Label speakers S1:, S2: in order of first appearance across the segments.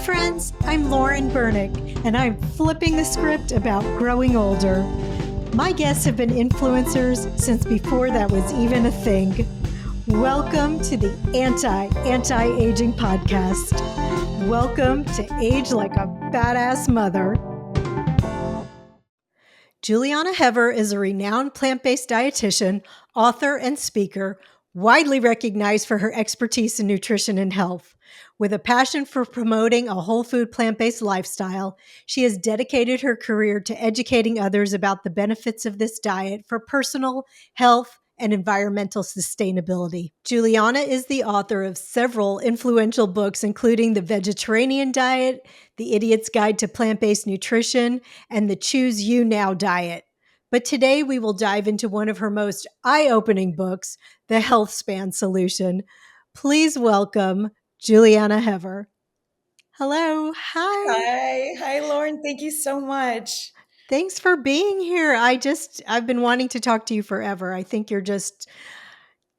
S1: friends, I'm Lauren Bernick, and I'm flipping the script about growing older. My guests have been influencers since before that was even a thing. Welcome to the Anti-Aging Podcast. Welcome to Age Like a Badass Mother. Julieanna Hever is a renowned plant-based dietitian, author, and speaker, widely recognized for her expertise in nutrition and health. With a passion for promoting a whole food plant-based lifestyle, she has dedicated her career to educating others about the benefits of this diet for personal health and environmental sustainability. Julieanna is the author of several influential books, including The Vegetarian Diet, The Idiot's Guide to Plant-Based Nutrition, and The Choose You Now Diet. But today we will dive into one of her most eye-opening books, The Healthspan Solution. Please welcome Julieanna Hever. Hello. Hi.
S2: Hi, Lauren. Thank you so much.
S1: Thanks for being here. I've been wanting to talk to you forever. I think you're just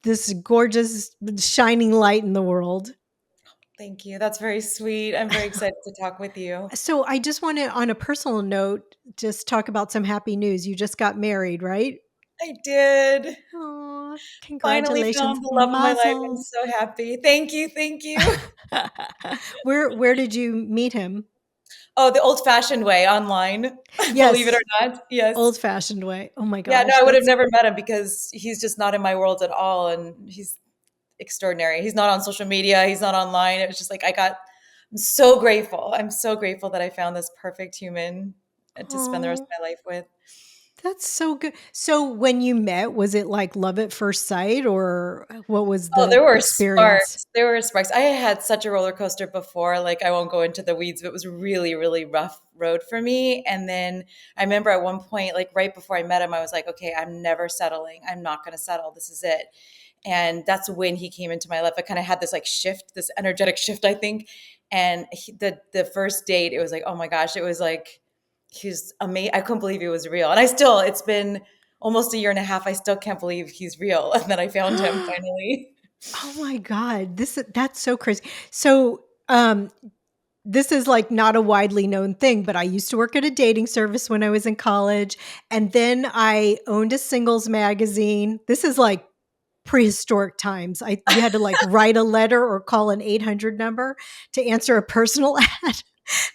S1: this gorgeous, shining light in the world.
S2: Thank you. That's very sweet. I'm very excited to talk with you.
S1: So I just want to, on a personal note, just talk about some happy news. You just got married, right?
S2: I did.
S1: Oh,
S2: Finally
S1: congratulations.
S2: found the love of my life. I'm
S1: Mazel.
S2: so happy. Thank you. Thank you.
S1: Where did you meet him?
S2: Oh, the old-fashioned way, online.
S1: Yes.
S2: Believe it or not. Yes.
S1: Old-fashioned way. Oh my gosh.
S2: Yeah, no, I would have never met him because he's just not in my world at all. And he's extraordinary. He's not on social media. He's not online. It was just like, I'm so grateful. I'm so grateful that I found this perfect human to spend the rest of my life with.
S1: That's so good. So when you met, was it like love at first sight, or what was the
S2: there were
S1: experience?
S2: Sparks. There were sparks. I had such a roller coaster before. Like, I won't go into the weeds, but it was a really, really rough road for me. And then I remember at one point, like right before I met him, I was like, okay, I'm never settling. I'm not going to settle. This is it. And that's when he came into my life. I kind of had this like shift, this energetic shift, I think. And the first date, it was like, oh my gosh, it was like, he's amazing. I couldn't believe he was real. And it's been almost a year and a half. I still can't believe he's real and that I found him finally.
S1: Oh my God. That's so crazy. So, this is like not a widely known thing, but I used to work at a dating service when I was in college. And then I owned a singles magazine. This is like prehistoric times. You had to like write a letter or call an 800 number to answer a personal ad.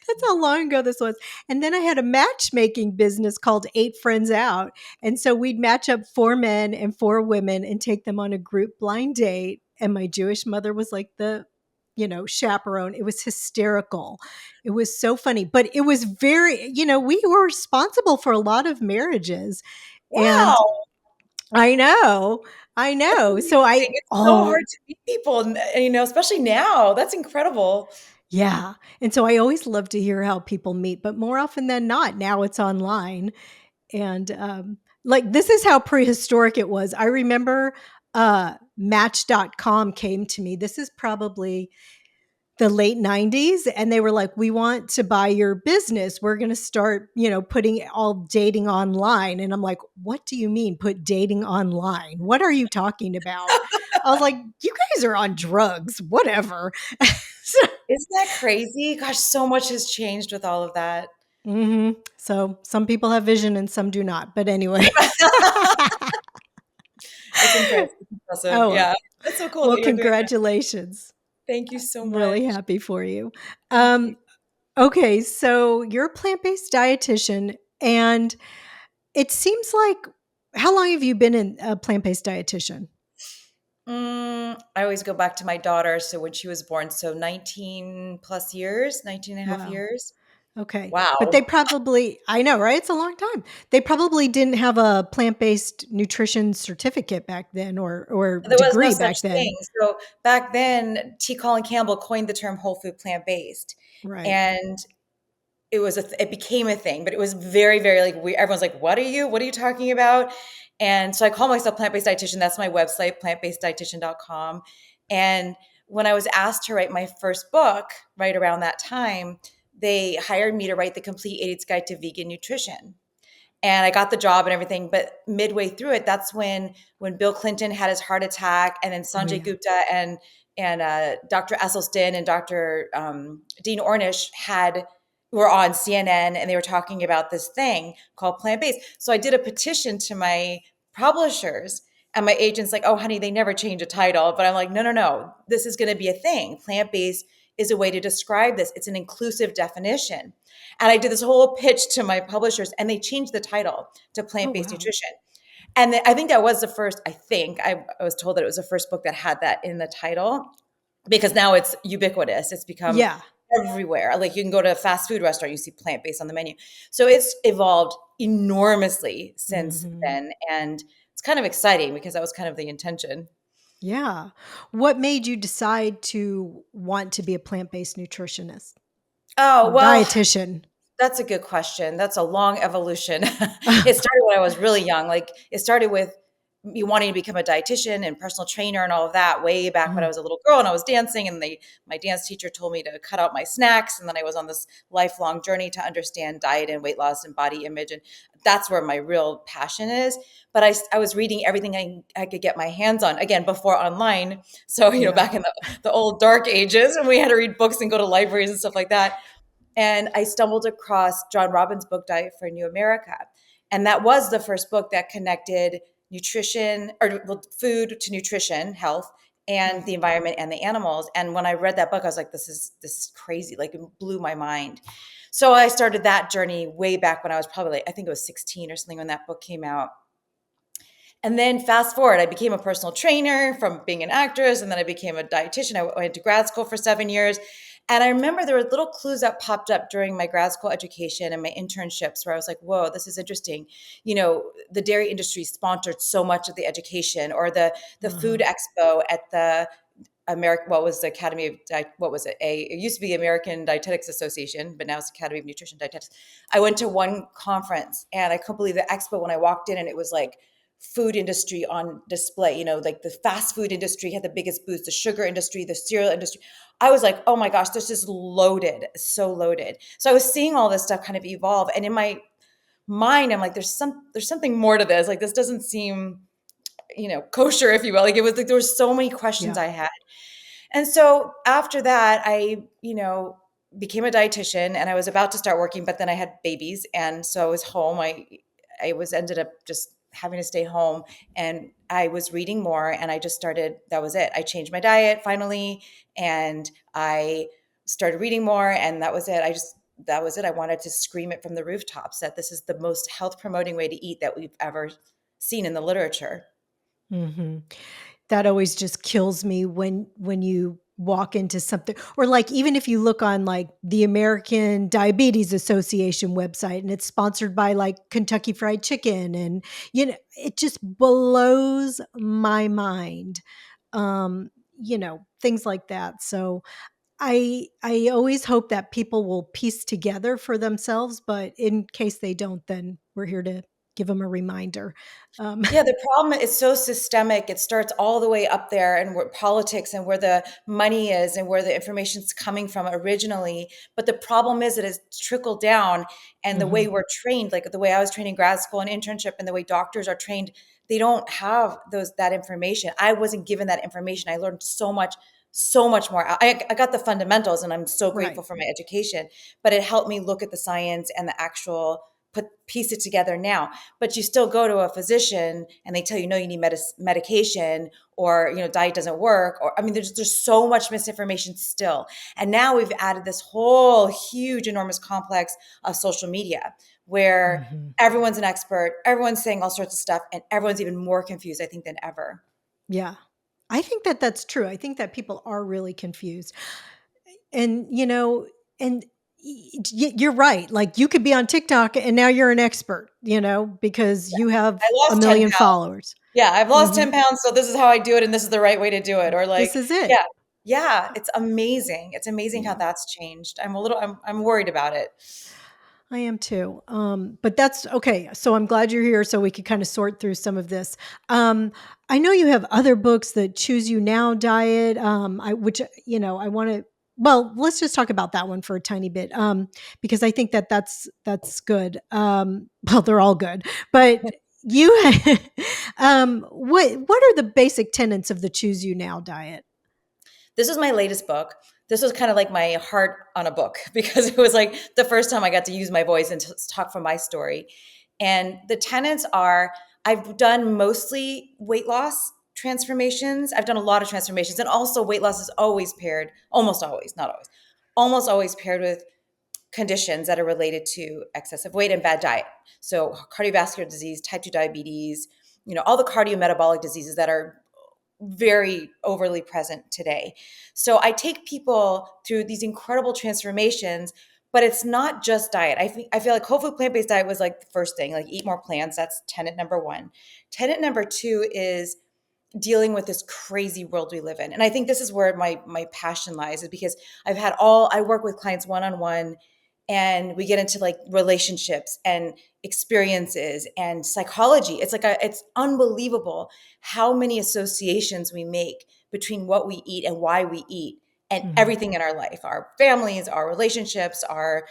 S1: That's how long ago this was. And then I had a matchmaking business called 8 Friends Out. And so we'd match up 4 men and 4 women and take them on a group blind date. And my Jewish mother was like the chaperone. It was hysterical. It was so funny, but it was very, we were responsible for a lot of marriages.
S2: Wow.
S1: And I know.
S2: It's so hard to meet people, especially now. That's incredible.
S1: Yeah. And so I always love to hear how people meet, but more often than not, now it's online. And this is how prehistoric it was. I remember Match.com came to me. This is probably the late 90s. And they were like, we want to buy your business. We're going to start, putting all dating online. And I'm like, what do you mean put dating online? What are you talking about? I was like, you guys are on drugs, whatever.
S2: Isn't that crazy? Gosh, so much has changed with all of that.
S1: Mm-hmm. So some people have vision and some do not. But anyway.
S2: It's impressive.
S1: Oh,
S2: yeah. That's so cool.
S1: Well, congratulations.
S2: Thank you so much.
S1: I'm really happy for you. Okay, so you're a plant-based dietitian, and it seems like, how long have you been a plant-based dietitian?
S2: I always go back to my daughter. So when she was born, so 19 plus years, 19 and a half years.
S1: Okay.
S2: Wow.
S1: But they probably, I know, right? It's a long time. They probably didn't have a plant-based nutrition certificate back then or
S2: there
S1: degree
S2: was no
S1: back
S2: such
S1: then.
S2: thing. So back then, T. Colin Campbell coined the term whole food plant-based.
S1: Right.
S2: And it became a thing, but it was very, very like everyone's like, what are you talking about? And so I call myself plant-based dietitian. That's my website, plantbaseddietitian.com. And when I was asked to write my first book right around that time, they hired me to write the complete Idiot's Guide to Vegan Nutrition. And I got the job and everything, but midway through it, that's when Bill Clinton had his heart attack, and then Sanjay Gupta and Dr. Esselstyn and Dr. Dean Ornish were on CNN, and they were talking about this thing called plant-based. So I did a petition to my publishers, and my agent's like, "Oh, honey, they never change a title." But I'm like, "No, no, no. This is going to be a thing. Plant-based is a way to describe this. It's an inclusive definition." And I did this whole pitch to my publishers, and they changed the title to
S1: Oh,
S2: plant-based
S1: wow.
S2: nutrition. And I think that was the first, I was told that it was the first book that had that in the title, because now it's ubiquitous. It's become
S1: Yeah.
S2: everywhere. Like you can go to a fast food restaurant, you see plant-based on the menu. So it's evolved enormously since
S1: Hmm.
S2: then. And it's kind of exciting because that was kind of the intention.
S1: Yeah. What made you decide to want to be a plant-based nutritionist
S2: Oh,
S1: or
S2: well,
S1: dietitian?
S2: that's a good question. That's a long evolution. It started when I was really young. Like it started with me wanting to become a dietitian and personal trainer and all of that way back when I
S1: Mhm.
S2: was a little girl and I was dancing, and my dance teacher told me to cut out my snacks, and then I was on this lifelong journey to understand diet and weight loss and body image, and that's where my real passion is. But I was reading everything I could get my hands on, again, before online. So,
S1: Yeah.
S2: back in the old dark ages, and we had to read books and go to libraries and stuff like that. And I stumbled across John Robbins' book, Diet for a New America. And that was the first book that connected nutrition, or well, food to nutrition, health, and
S1: Right.
S2: the environment and the animals. And when I read that book, I was like, this is crazy. Like it blew my mind. So I started that journey way back when I was probably like, I think it was 16 or something when that book came out. And then fast forward, I became a personal trainer from being an actress, and then I became a dietitian. I went to grad school for 7 years. And I remember there were little clues that popped up during my grad school education and my internships where I was like, whoa, this is interesting. The dairy industry sponsored so much of the education, or the food
S1: Uh-huh.
S2: expo at the American, what was the Academy of what was it? It used to be American Dietetics Association, but now it's Academy of Nutrition Dietetics. I went to one conference and I couldn't believe the expo when I walked in, and it was like food industry on display. Like the fast food industry had the biggest booths, the sugar industry, the cereal industry. I was like, oh my gosh, this is loaded, so loaded. So I was seeing all this stuff kind of evolve, and in my mind, I'm like, there's something more to this. Like this doesn't seem, kosher, if you will. Like it was like there were so many questions
S1: Yeah.
S2: I had. And so after that, I, became a dietitian, and I was about to start working, but then I had babies. And so I was home. I was ended up just having to stay home, and I was reading more, and I just started, that was it. I changed my diet finally, and I started reading more, and that was it. That was it. I wanted to scream it from the rooftops that this is the most health promoting way to eat that we've ever seen in the literature.
S1: Hmm. That always just kills me when you walk into something, or like even if you look on like the American Diabetes Association website and it's sponsored by like Kentucky Fried Chicken, and it just blows my mind. Things like that. So I always hope that people will piece together for themselves, but in case they don't, then we're here to give them a reminder. Um,
S2: Yeah, the problem is so systemic. It starts all the way up there, and where politics and where the money is and where the information's coming from originally. But the problem is it has trickled down, and the way
S1: mhm.
S2: we're trained, like the way I was trained in grad school and internship, and the way doctors are trained, they don't have that information. I wasn't given that information. I learned so much more. I got the fundamentals, and I'm so
S1: Right.
S2: grateful for my education, but it helped me look at the science and the actual piece it together now. But you still go to a physician and they tell you, no, you need medication, or diet doesn't work, or I mean there's so much misinformation still. And now we've added this whole huge enormous complex of social media where
S1: Mhm.
S2: everyone's an expert, everyone's saying all sorts of stuff, and everyone's even more confused, I think, than ever.
S1: Yeah. I think that that's true. I think that people are really confused. And, and you're right. Like you could be on TikTok and now you're an expert, because you have
S2: I
S1: a
S2: lost 10
S1: million
S2: pounds.
S1: followers.
S2: Yeah, I've lost
S1: Mhm.
S2: 10 pounds, so this is how I do it, and this is the right way to do it. Or
S1: This
S2: like,
S1: is it.
S2: yeah, yeah, it's amazing. It's amazing how
S1: Yeah.
S2: that's changed. I'm worried about it.
S1: I am too. But that's okay. So I'm glad you're here so we could kind of sort through some of this. Um, I know you have other books, that Choose You Now diet, which, I want to, well, let's just talk about that one for a tiny bit. Because I think that that's good. Well, they're all good, but you, what are the basic tenets of the Choose You Now diet?
S2: This was my latest book. This was kind of like my heart on a book because it was like the first time I got to use my voice and talk from my story. And the tenets are, I've done mostly weight loss transformations. I've done a lot of transformations. And also, weight loss is always paired, almost always, not always, almost always paired with conditions that are related to excessive weight and bad diet. So, cardiovascular disease, type 2 diabetes, all the cardiometabolic diseases that are very overly present today. So I take people through these incredible transformations, but it's not just diet. I feel like whole food plant-based diet was like the first thing, like eat more plants. That's tenet number one. Tenet number two is dealing with this crazy world we live in. And I think this is where my passion lies, is because I work with clients one-on-one, and we get into like relationships and experiences and psychology. It's unbelievable how many associations we make between what we eat and why we eat and
S1: Mhm.
S2: everything in our life, our families, our relationships, our,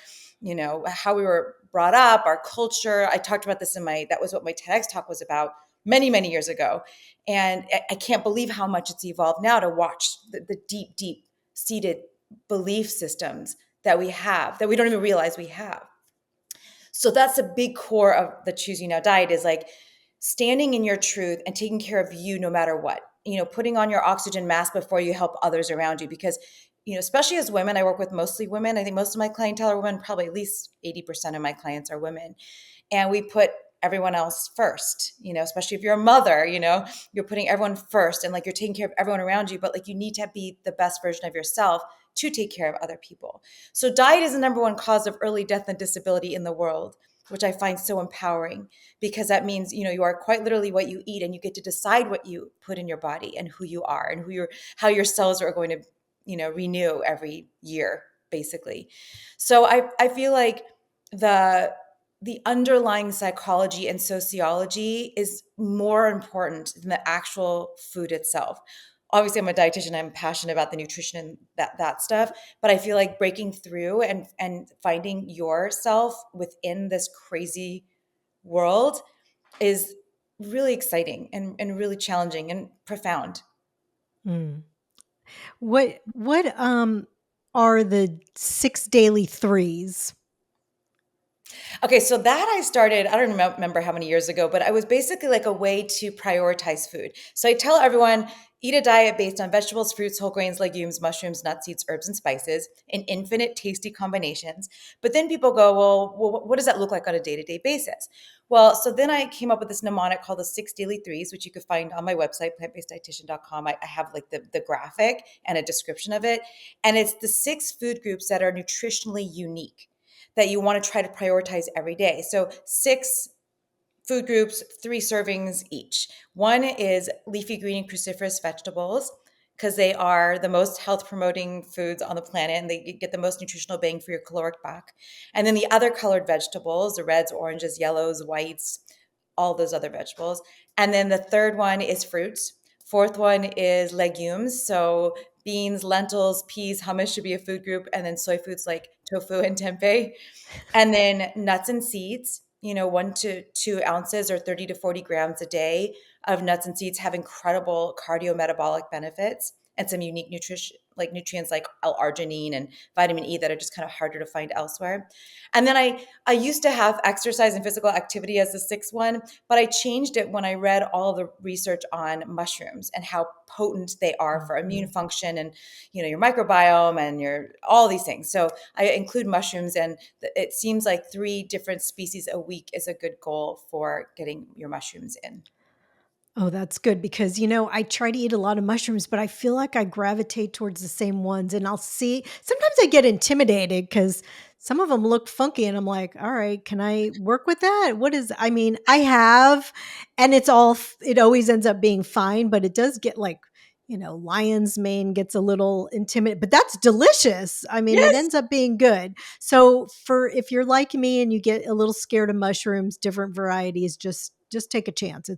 S2: how we were brought up, our culture. I talked about this that was what my TEDx talk was about many, many years ago. And I can't believe how much it's evolved now to watch the deep, deep seated belief systems that we have that we don't even realize we have. So that's a big core of the Choose You Now diet, is like standing in your truth and taking care of you no matter what. Putting on your oxygen mask before you help others around you, because especially as women, I work with mostly women. I think most of my clientele are women, probably at least 80% of my clients are women. And we put everyone else first, especially if you're a mother, you're putting everyone first, and like you're taking care of everyone around you, but like you need to be the best version of yourself to take care of other people. So diet is the number one cause of early death and disability in the world, which I find so empowering, because that means, you are quite literally what you eat, and you get to decide what you put in your body and who you are and how your cells are going to, renew every year, basically. So I feel like the underlying psychology and sociology is more important than the actual food itself. Obviously, I'm a dietitian. I'm passionate about the nutrition and that stuff. But I feel like breaking through and finding yourself within this crazy world is really exciting and really challenging and profound.
S1: Mm. What are the 6 daily threes?
S2: Okay, so that I started, I don't remember how many years ago, but it was basically like a way to prioritize food. So I tell everyone, eat a diet based on vegetables, fruits, whole grains, legumes, mushrooms, nuts, seeds, herbs, and spices in infinite tasty combinations. But then people go, well, what does that look like on a day-to-day basis? Well, so then I came up with this mnemonic called the 6 Daily Threes, which you could find on my website, plantbaseddietitian.com. I have like the graphic and a description of it. And it's the 6 food groups that are nutritionally unique that you want to try to prioritize every day. So 6 food groups, 3 servings each. One is leafy green and cruciferous vegetables, because they are the most health promoting foods on the planet, and they get the most nutritional bang for your caloric buck. And then the other colored vegetables, the reds, oranges, yellows, whites, all those other vegetables. And then the third one is fruits. Fourth one is legumes. So beans, lentils, peas, hummus should be a food group, and then soy foods like tofu and tempeh. And then nuts and seeds, 1 to 2 ounces or 30 to 40 grams a day of nuts and seeds have incredible cardiometabolic benefits and some unique nutrients like L-arginine and vitamin E that are just kind of harder to find elsewhere. And then I used to have exercise and physical activity as the 6th one, but I changed it when I read all the research on mushrooms and how potent they are for immune
S1: Mhm.
S2: function and your microbiome and your all these things. So I include mushrooms, and it seems like 3 different species a week is a good goal for getting your mushrooms in.
S1: Oh, that's good because, I try to eat a lot of mushrooms, but I feel like I gravitate towards the same ones. And sometimes I get intimidated because some of them look funky and I'm like, all right, can I work with that? I have, and it always ends up being fine, but it does get like, lion's mane gets a little intimidated, but that's delicious. I mean, it
S2: Yes.
S1: ends up being good. So if you're like me and you get a little scared of mushrooms, different varieties, just take a chance.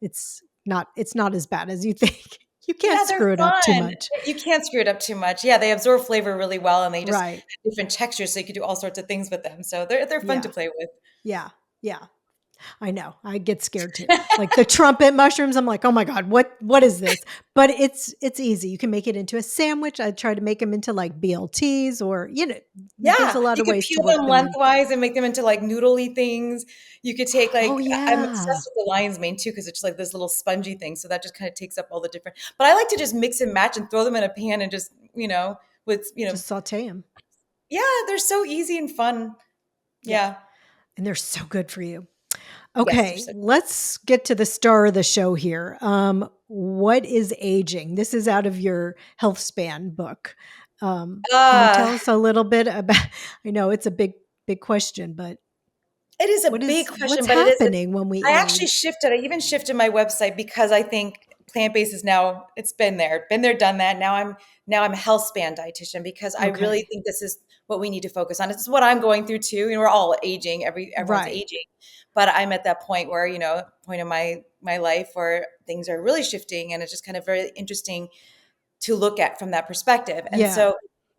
S1: It's not as bad as you think. You can't
S2: Yeah, they're
S1: screw it up too
S2: fun.
S1: much.
S2: You can't screw it up too much. Yeah, they absorb flavor really well, and they just
S1: Right.
S2: have different textures, so you can do all sorts of things with them. So they're fun to
S1: Yeah.
S2: play with.
S1: Yeah. Yeah. I know. I get scared too. Like the trumpet mushrooms, I'm like, oh my God, what is this? But it's easy. You can make it into a sandwich. I try to make them into like BLTs or, there's
S2: Yeah,
S1: a lot
S2: you
S1: of
S2: could
S1: ways to
S2: peel
S1: work
S2: them
S1: them in.
S2: lengthwise and make them into like noodly things. You could take
S1: Oh
S2: like I'm
S1: yeah.
S2: obsessed with the lion's mane too because it's just like this little spongy thing. So that just kind of takes up all the different. But I like to just mix and match and throw them in a pan and just with
S1: Just saute them.
S2: yeah, they're so easy and fun.
S1: Yeah.
S2: Yeah.
S1: And they're so good for you.
S2: Yes, they're
S1: Okay,
S2: so.
S1: let's get to the star of the show here. What is aging? This is out of your health span book. Can you tell
S2: Ah,
S1: us a little bit about? I know it's a big question, but
S2: it is a big
S1: what's
S2: question, but it is.
S1: happening when we
S2: I actually
S1: age?
S2: shifted. I even shifted my website because I think plant-based is now it's been there, done that. Now I'm a health span dietitian because I really
S1: Okay,
S2: think this is what we need to focus on. It's what I'm going through too. We're all aging. Everyone's
S1: right.
S2: aging, but I'm at that point where point in my life where things are really shifting, and it's just kind of very interesting to look at from that perspective. And
S1: Yeah.
S2: so,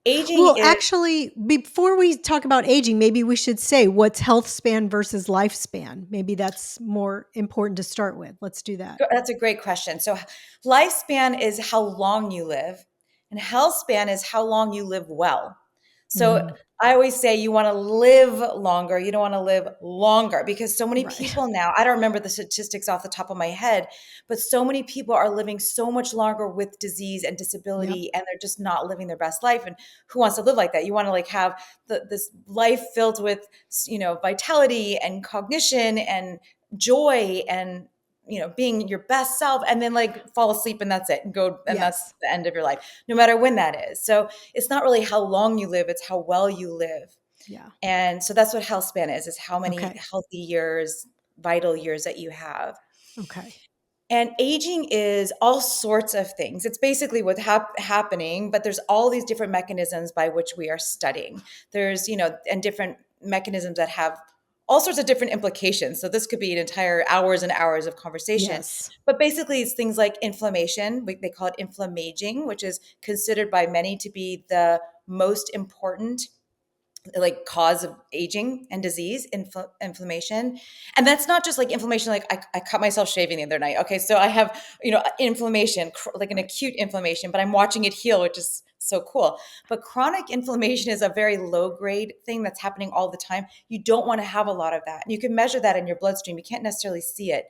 S2: aging
S1: Well,
S2: is
S1: actually, before we talk about aging, maybe we should say what's health span versus lifespan. Maybe that's more important to start with. Let's do that.
S2: That's a great question. So, lifespan is how long you live, and health span is how long you live well. So,
S1: Mhm.
S2: I always say you want to live longer. You don't want to live longer because so many
S1: Right.
S2: people now, I don't remember the statistics off the top of my head, but so many people are living so much longer with disease and
S1: Yep.
S2: disability, and they're just not living their best life. And who wants to live like that? You want to like have this life filled with, vitality and cognition and joy and being your best self and then like fall asleep and that's it and go and that's
S1: Yes.
S2: the end of your life, no matter when that is. So it's not really how long you live, it's how well you live.
S1: Yeah.
S2: And so that's what health span is how many
S1: Okay.
S2: healthy years, vital years that you have.
S1: Okay.
S2: And aging is all sorts of things. It's basically what's happening, but there's all these different mechanisms by which we are studying. There's, and different mechanisms that have all sorts of different implications. So this could be an entire hours and hours of conversation.
S1: Yes.
S2: But basically, it's things like inflammation. They call it inflammaging, which is considered by many to be the most important like cause of aging and disease, inflammation. And that's not just like inflammation like I cut myself shaving the other night. Okay, so I have inflammation, like an acute inflammation, but I'm watching it heal, which is so cool. But chronic inflammation is a very low grade thing that's happening all the time. You don't want to have a lot of that. You can measure that in your bloodstream. You can't necessarily see it,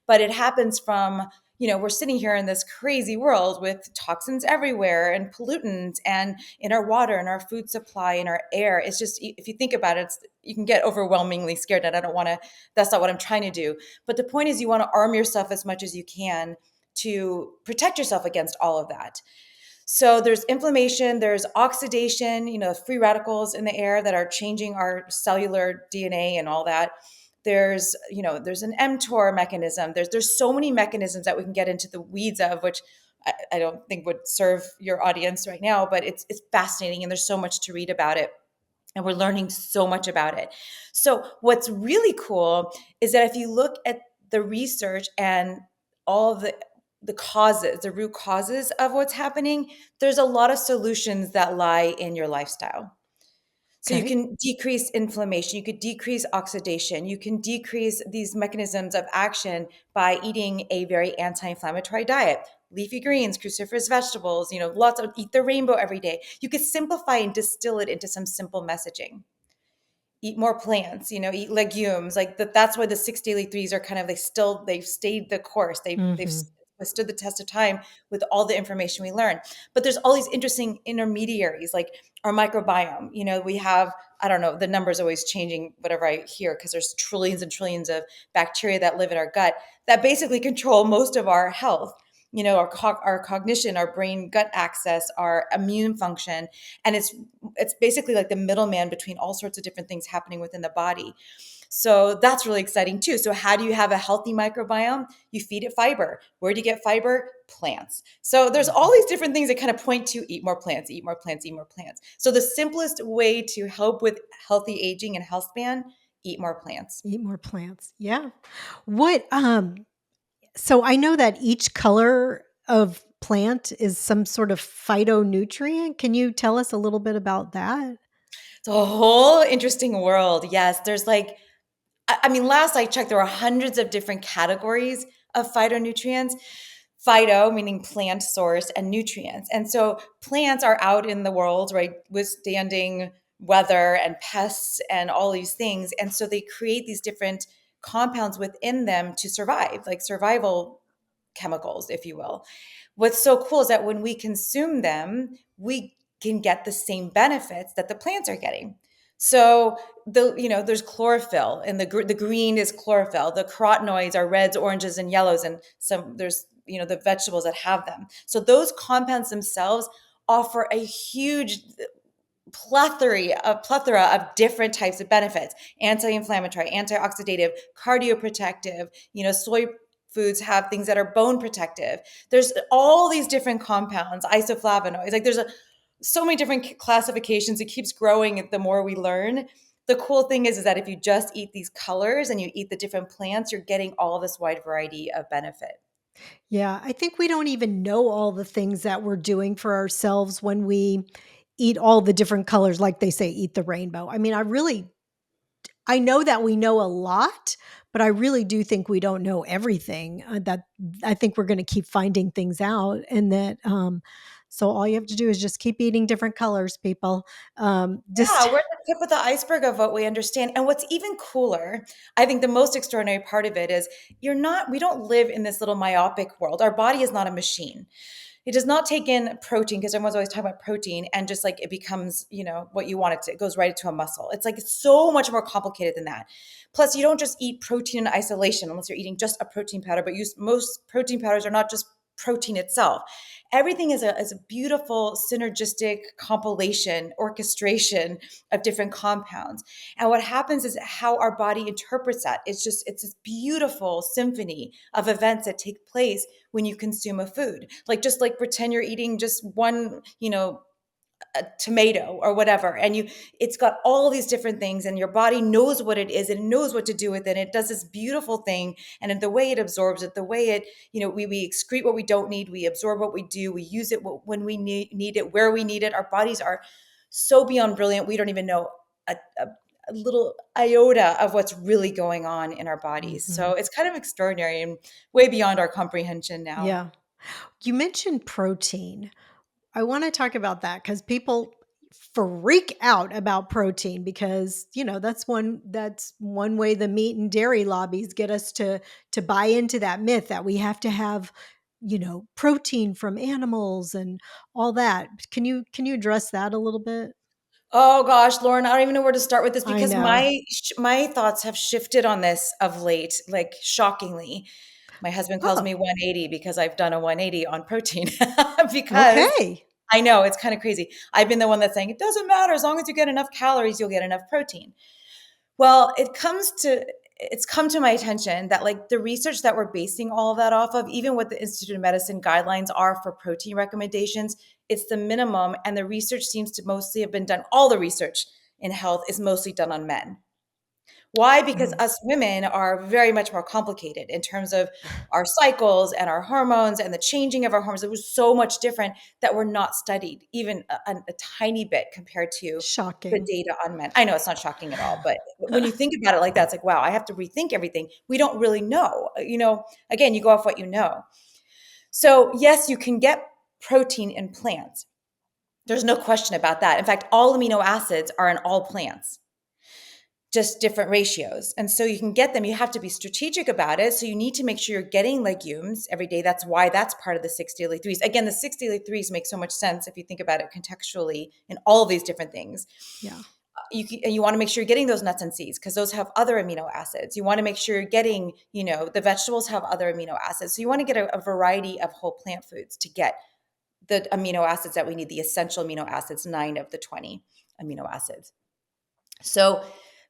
S2: but it happens from we're sitting here in this crazy world with toxins everywhere and pollutants and in our water and our food supply and our air. It's just, if you think about it, you can get overwhelmingly scared. And I don't want to, that's not what I'm trying to do. But the point is, you want to arm yourself as much as you can to protect yourself against all of that. So there's inflammation, there's oxidation, free radicals in the air that are changing our cellular DNA and all that. There's an mTOR mechanism. There's so many mechanisms that we can get into the weeds of, which I don't think would serve your audience right now, but it's fascinating and there's so much to read about it. And we're learning so much about it. So what's really cool is that if you look at the research and all the causes, the root causes of what's happening, there's a lot of solutions that lie in your lifestyle. So you
S1: Okay.
S2: can decrease inflammation, you could decrease oxidation, you can decrease these mechanisms of action by eating a very anti-inflammatory diet. Leafy greens, cruciferous vegetables, lots of eat the rainbow every day. You could simplify and distill it into some simple messaging. Eat more plants, eat legumes. Like that's why the 6 daily 3s are kind of they've stayed the course. They've
S1: Hmm.
S2: stood the test of time with all the information we learn. But there's all these interesting intermediaries like our microbiome. We have, I don't know, the numbers always changing whatever I hear because there's trillions and trillions of bacteria that live in our gut that basically control most of our health. Our cognition, our brain gut access, our immune function, and it's basically like the middleman between all sorts of different things happening within the body. So that's really exciting too. So how do you have a healthy microbiome? You feed it fiber. Where do you get fiber? Plants. So there's all these different things that kind of point to eat more plants, eat more plants, eat more plants. So the simplest way to help with healthy aging and health span, eat more plants.
S1: Eat more plants. Yeah. What so I know that each color of plant is some sort of phytonutrient. Can you tell us a little bit about that?
S2: It's a whole interesting world. Yes, there's like I mean, last I checked, there are hundreds of different categories of phytonutrients. Phyto meaning plant source, and nutrients. And so plants are out in the world, right, withstanding weather and pests and all these things. And so they create these different compounds within them to survive, like survival chemicals, if you will. What's so cool is that when we consume them, we can get the same benefits that the plants are getting. So there's chlorophyll, and the green is chlorophyll. The carotenoids are reds, oranges, and yellows, and there's the vegetables that have them. So those compounds themselves offer a huge plethora of different types of benefits: anti-inflammatory, antioxidative, cardioprotective. Soy foods have things that are bone protective. There's all these different compounds, isoflavonoids. Like, there's so many different classifications. It keeps growing the more we learn. The cool thing is that if you just eat these colors and you eat the different plants, you're getting all this wide variety of benefit.
S1: Yeah, I think we don't even know all the things that we're doing for ourselves when we eat all the different colors, like they say, eat the rainbow. I mean, I know that we know a lot, but I really do think we don't know everything. That I think we're going to keep finding things out, and that so all you have to do is just keep eating different colors, people.
S2: Yeah,
S1: Just
S2: we're the tip of the iceberg of what we understand. And what's even cooler, I think the most extraordinary part of it is we don't live in this little myopic world. Our body is not a machine. It does not take in protein, because everyone's always talking about protein, and just like it becomes, what you want it to. It goes right into a muscle. It's like it's so much more complicated than that. Plus, you don't just eat protein in isolation unless you're eating just a protein powder, but most protein powders are not just protein itself. Everything is a beautiful synergistic compilation, orchestration of different compounds. And what happens is how our body interprets that. It's this beautiful symphony of events that take place when you consume a food. Just like pretend you're eating just one, a tomato or whatever, and it's got all these different things, and your body knows what it is and knows what to do with it. It does this beautiful thing, and in the way it absorbs it, the way it, we excrete what we don't need, we absorb what we do, we use it when we need it, where we need it. Our bodies are so beyond brilliant, we don't even know a little iota of what's really going on in our bodies. So
S1: Mhm.
S2: it's kind of extraordinary and way beyond our comprehension now.
S1: Yeah. You mentioned protein. I want to talk about that because people freak out about protein because that's one way the meat and dairy lobbies get us to buy into that myth that we have to have protein from animals and all that. Can you address that a little bit?
S2: Oh gosh, Lauren, I don't even know where to start with this,
S1: I
S2: because
S1: know.
S2: my thoughts have shifted on this of late, like shockingly. My husband calls
S1: Oh,
S2: me 180 because I've done a 180 on protein. Because
S1: okay.
S2: I know it's kind of crazy. I've been the one that's saying it doesn't matter, as long as you get enough calories, you'll get enough protein. Well, it's come to my attention that, like, the research that we're basing all of that off of, even what the Institute of Medicine guidelines are for protein recommendations, it's the minimum, and the research seems to mostly have been done. All the research in health is mostly done on men. Why? Because
S1: Oh,
S2: us women are very much more complicated in terms of our cycles and our hormones and the changing of our hormones. It was so much different that we're not studied even a tiny bit compared to the
S1: shocking.
S2: data on men. I know it's not shocking at all, but when you think about it like that, it's like, wow, I have to rethink everything. We don't really know. Again, you go off what you know. So, yes, you can get protein in plants. There's no question about that. In fact, all amino acids are in all plants, just different ratios. And so you can get them. You have to be strategic about it. So you need to make sure you're getting legumes every day. That's why that's part of the six daily threes. Again, the six daily threes make so much sense if you think about it contextually in all of these different things.
S1: Yeah.
S2: And you want to make sure you're getting those nuts and seeds, because those have other amino acids. You want to make sure you're getting, the vegetables have other amino acids. So you want to get a variety of whole plant foods to get the amino acids that we need, the essential amino acids, 9 of the 20 amino acids. So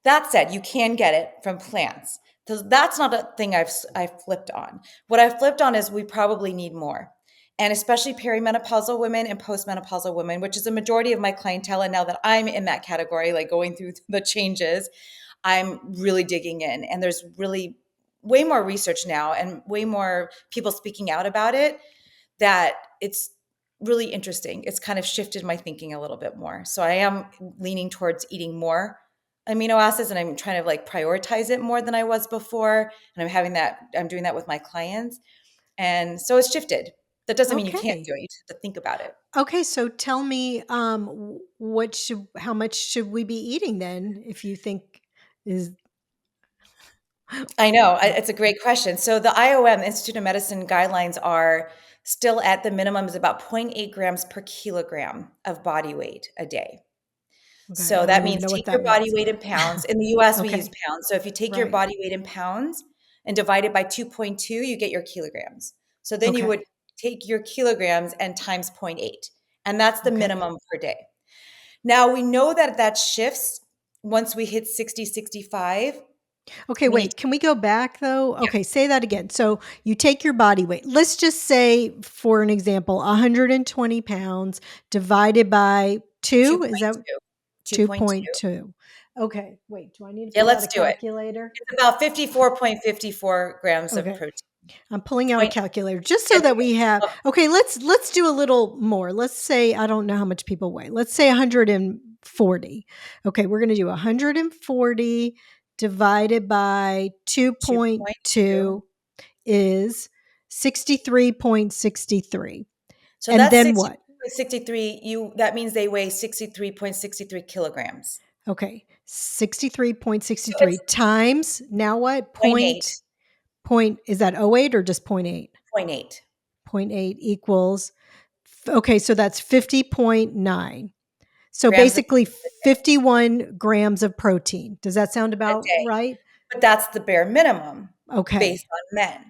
S2: that said, you can get it from plants. So that's not a thing I've flipped on. What I've flipped on is we probably need more. And especially perimenopausal women and postmenopausal women, which is a majority of my clientele. And now that I'm in that category, like going through the changes, I'm really digging in. And there's really way more research now and way more people speaking out about it, that it's really interesting. It's kind of shifted my thinking a little bit more. So I am leaning towards eating more amino acids, and I'm trying to like prioritize it more than I was before. And I'm doing that with my clients. And so it's shifted. That doesn't mean you can't
S1: Okay.
S2: do it. You just have to think about it.
S1: Okay, so tell me, how much should we be eating then? If you think is
S2: I know. It's a great question. So the IOM, Institute of Medicine guidelines are still at the minimum is about zero point 0.8 grams per kilogram of body weight a day.
S1: okay,
S2: So
S1: I don't
S2: that
S1: even
S2: means
S1: know what
S2: take
S1: that
S2: your body
S1: means.
S2: weight in pounds. In the US, we use
S1: Okay,
S2: pounds. So if you take your
S1: right.
S2: body weight in pounds and divide it by 2.2, you get your kilograms. So then you would
S1: Okay,
S2: take your kilograms and times zero point 0.8. And that's the
S1: okay.
S2: minimum per day. Now we know that that shifts once we hit 60, 65.
S1: Okay,
S2: We need to,
S1: wait, can we go back though?
S2: yeah,
S1: Okay, say that again. So you take your body weight. Let's just say, for an example, 120 pounds divided by two. Is that
S2: 2.2. 2.2.
S1: 2.2? Okay, wait, do I need to
S2: Yeah,
S1: pull out
S2: let's
S1: a
S2: do it.
S1: calculator?
S2: It's about 54.54 grams of
S1: Okay.
S2: protein.
S1: I'm pulling out a
S2: Point,
S1: calculator just so
S2: it's
S1: that we have.
S2: okay.
S1: Okay, let's do a little more. Let's say I don't know how much people weigh. Let's say 140. Okay, we're going to do 140 divided by
S2: 2.2.
S1: 2.2 is 63.63.
S2: So
S1: And
S2: that's
S1: then what?
S2: 63.63. That means they weigh 63.63 kilograms.
S1: Okay,
S2: So
S1: 63.63
S2: it's
S1: times now what?
S2: zero point 0.8.
S1: Point is that oh 08 or just point 0.8?
S2: Zero point 0.8
S1: Point 0.8 equals, okay, so that's 50.9. So
S2: grams of
S1: basically
S2: protein
S1: 51 grams of protein. Does that sound
S2: a
S1: about
S2: day.
S1: right?
S2: But that's the bare minimum based
S1: Okay.
S2: on men.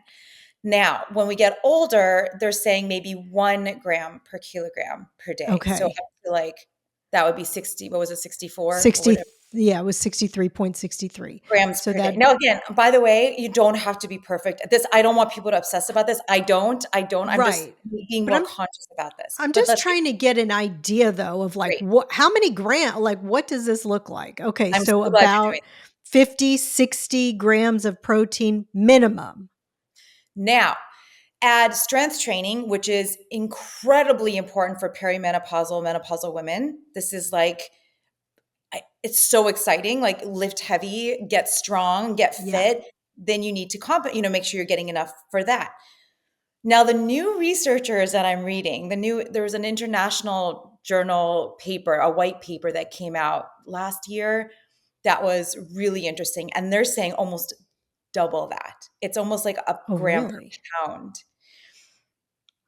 S2: Now, when we get older, they're saying maybe 1 gram per kilogram per day. So
S1: Okay.
S2: up to like that would be 60, what was it, 64 or
S1: 60,
S2: whatever
S1: yeah, it was 63.63.
S2: grams
S1: So
S2: per day.
S1: that,
S2: Now, again, by the way, you don't have to be perfect. This, I don't want people to obsess about this. I don't. I'm just
S1: right.
S2: being
S1: But
S2: more conscious about this.
S1: I'm
S2: But
S1: just
S2: let's get
S1: trying to get an idea though of like
S2: great.
S1: how many like what does this look like? Okay,
S2: I'm
S1: so
S2: so glad you're doing
S1: about 50, 60 grams of protein minimum.
S2: now. Add strength training, which is incredibly important for perimenopausal, menopausal women. This is like, it's so exciting. Like lift heavy, get strong, get
S1: Yeah.
S2: fit. Then you need to make sure you're getting enough for that. Now, the new researchers that I'm reading, there was an international journal paper, a white paper that came out last year that was really interesting. And they're saying almost double that. It's almost like a
S1: Oh,
S2: gram per
S1: really?
S2: pound.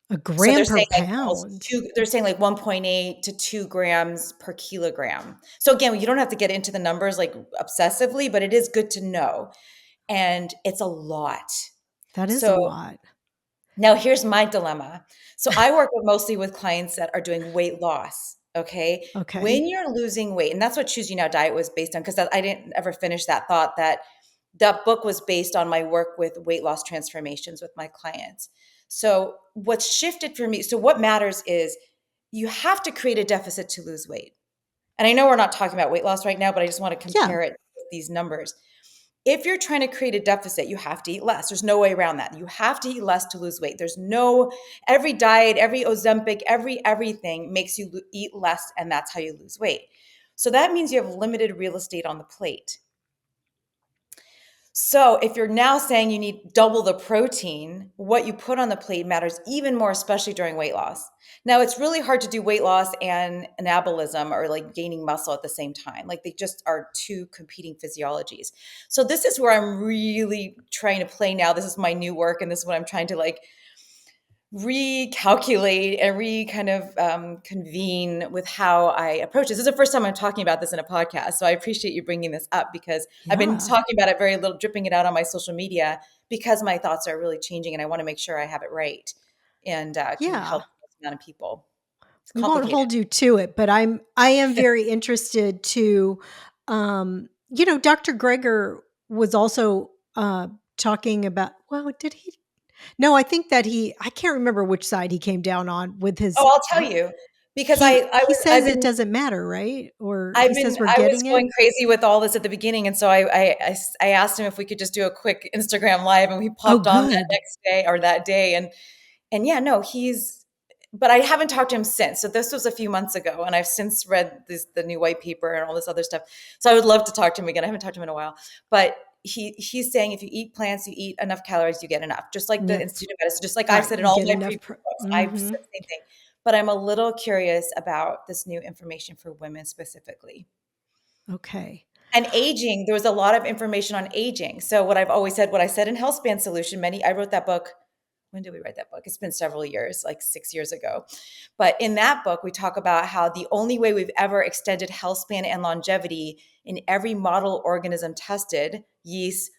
S1: A
S2: So
S1: gram per pound.
S2: they're saying like 1.8 to 2 grams per kilogram. So again, you don't have to get into the numbers like obsessively, but it is good to know. And it's a lot.
S1: That is a
S2: So
S1: lot.
S2: now here's my dilemma. So I work mostly with clients that are doing weight loss. Okay.
S1: Okay.
S2: When you're losing weight, and that's what Choose You Now Diet was based on, because I didn't ever finish that thought that book was based on my work with weight loss transformations with my clients. So what's shifted for me, so what matters is you have to create a deficit to lose weight. And I know we're not talking about weight loss right now, but I just want to
S1: Yeah.
S2: compare it with these numbers. If you're trying to create a deficit, you have to eat less. There's no way around that. You have to eat less to lose weight. There's no, every diet, every Ozempic, everything makes you eat less, and that's how you lose weight. So that means you have limited real estate on the plate. So if you're now saying you need double the protein, what you put on the plate matters even more, especially during weight loss. Now, it's really hard to do weight loss and anabolism or like gaining muscle at the same time. Like they just are two competing physiologies. So this is where I'm really trying to play now. This is my new work, and this is what I'm trying to like recalculate and kind of convene with how I approach this. This is the first time I'm talking about this in a podcast. So I appreciate you bringing this up because I've been
S1: Yeah.
S2: talking about it very little, dripping it out on my social media because my thoughts are really changing and I want to make sure I have it right and can
S1: Yeah.
S2: help the most amount of people. It's
S1: We won't
S2: complicated.
S1: hold you to it, but I am very interested to Dr. Greger was also talking about, well, did he? No, I think that I can't remember which side he came down on with
S2: Oh,
S1: his
S2: I'll tell you because
S1: he says it doesn't matter, right? Or he says we're
S2: I was
S1: getting it.
S2: going crazy with all this at the beginning, and so I asked him if we could just do a quick Instagram live, and we
S1: Oh,
S2: popped on that
S1: good.
S2: next day or that day, and yeah, no, he's but I haven't talked to him since. So this was a few months ago, and I've since read the new white paper and all this other stuff. So I would love to talk to him again. I haven't talked to him in a while, but he's saying if you eat plants, you eat enough calories, you get enough. Just like the
S1: That's
S2: Institute of Medicine, just like I've
S1: right.
S2: said in
S1: You
S2: all
S1: get
S2: my
S1: enough.
S2: previous books, I've said
S1: Mm-hmm.
S2: the same thing. But I'm a little curious about this new information for women specifically.
S1: Okay.
S2: And aging, there was a lot of information on aging. So what I've always said, what I said in Healthspan Solution, I wrote that book. When did we write that book? It's been several years, like 6 years ago. But in that book, we talk about how the only way we've ever extended health span and longevity in every model organism tested, yeast,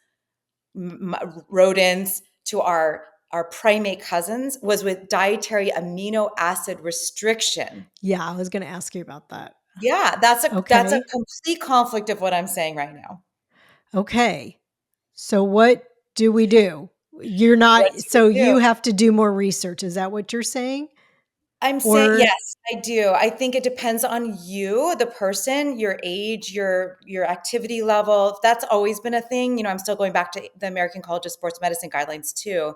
S2: rodents, to our primate cousins, was with dietary amino acid restriction.
S1: Yeah, I was going to ask you about that.
S2: Yeah, that's a
S1: Okay.
S2: complete conflict of what I'm saying right now.
S1: Okay. So what do we do? You're
S2: What
S1: not,
S2: do we
S1: so
S2: do?
S1: you have to do more research. Is that what you're saying?
S2: I'm saying
S1: Or,
S2: yes, I do. I think it depends on you, the person, your age, your activity level. That's always been a thing. I'm still going back to the American College of Sports Medicine guidelines too.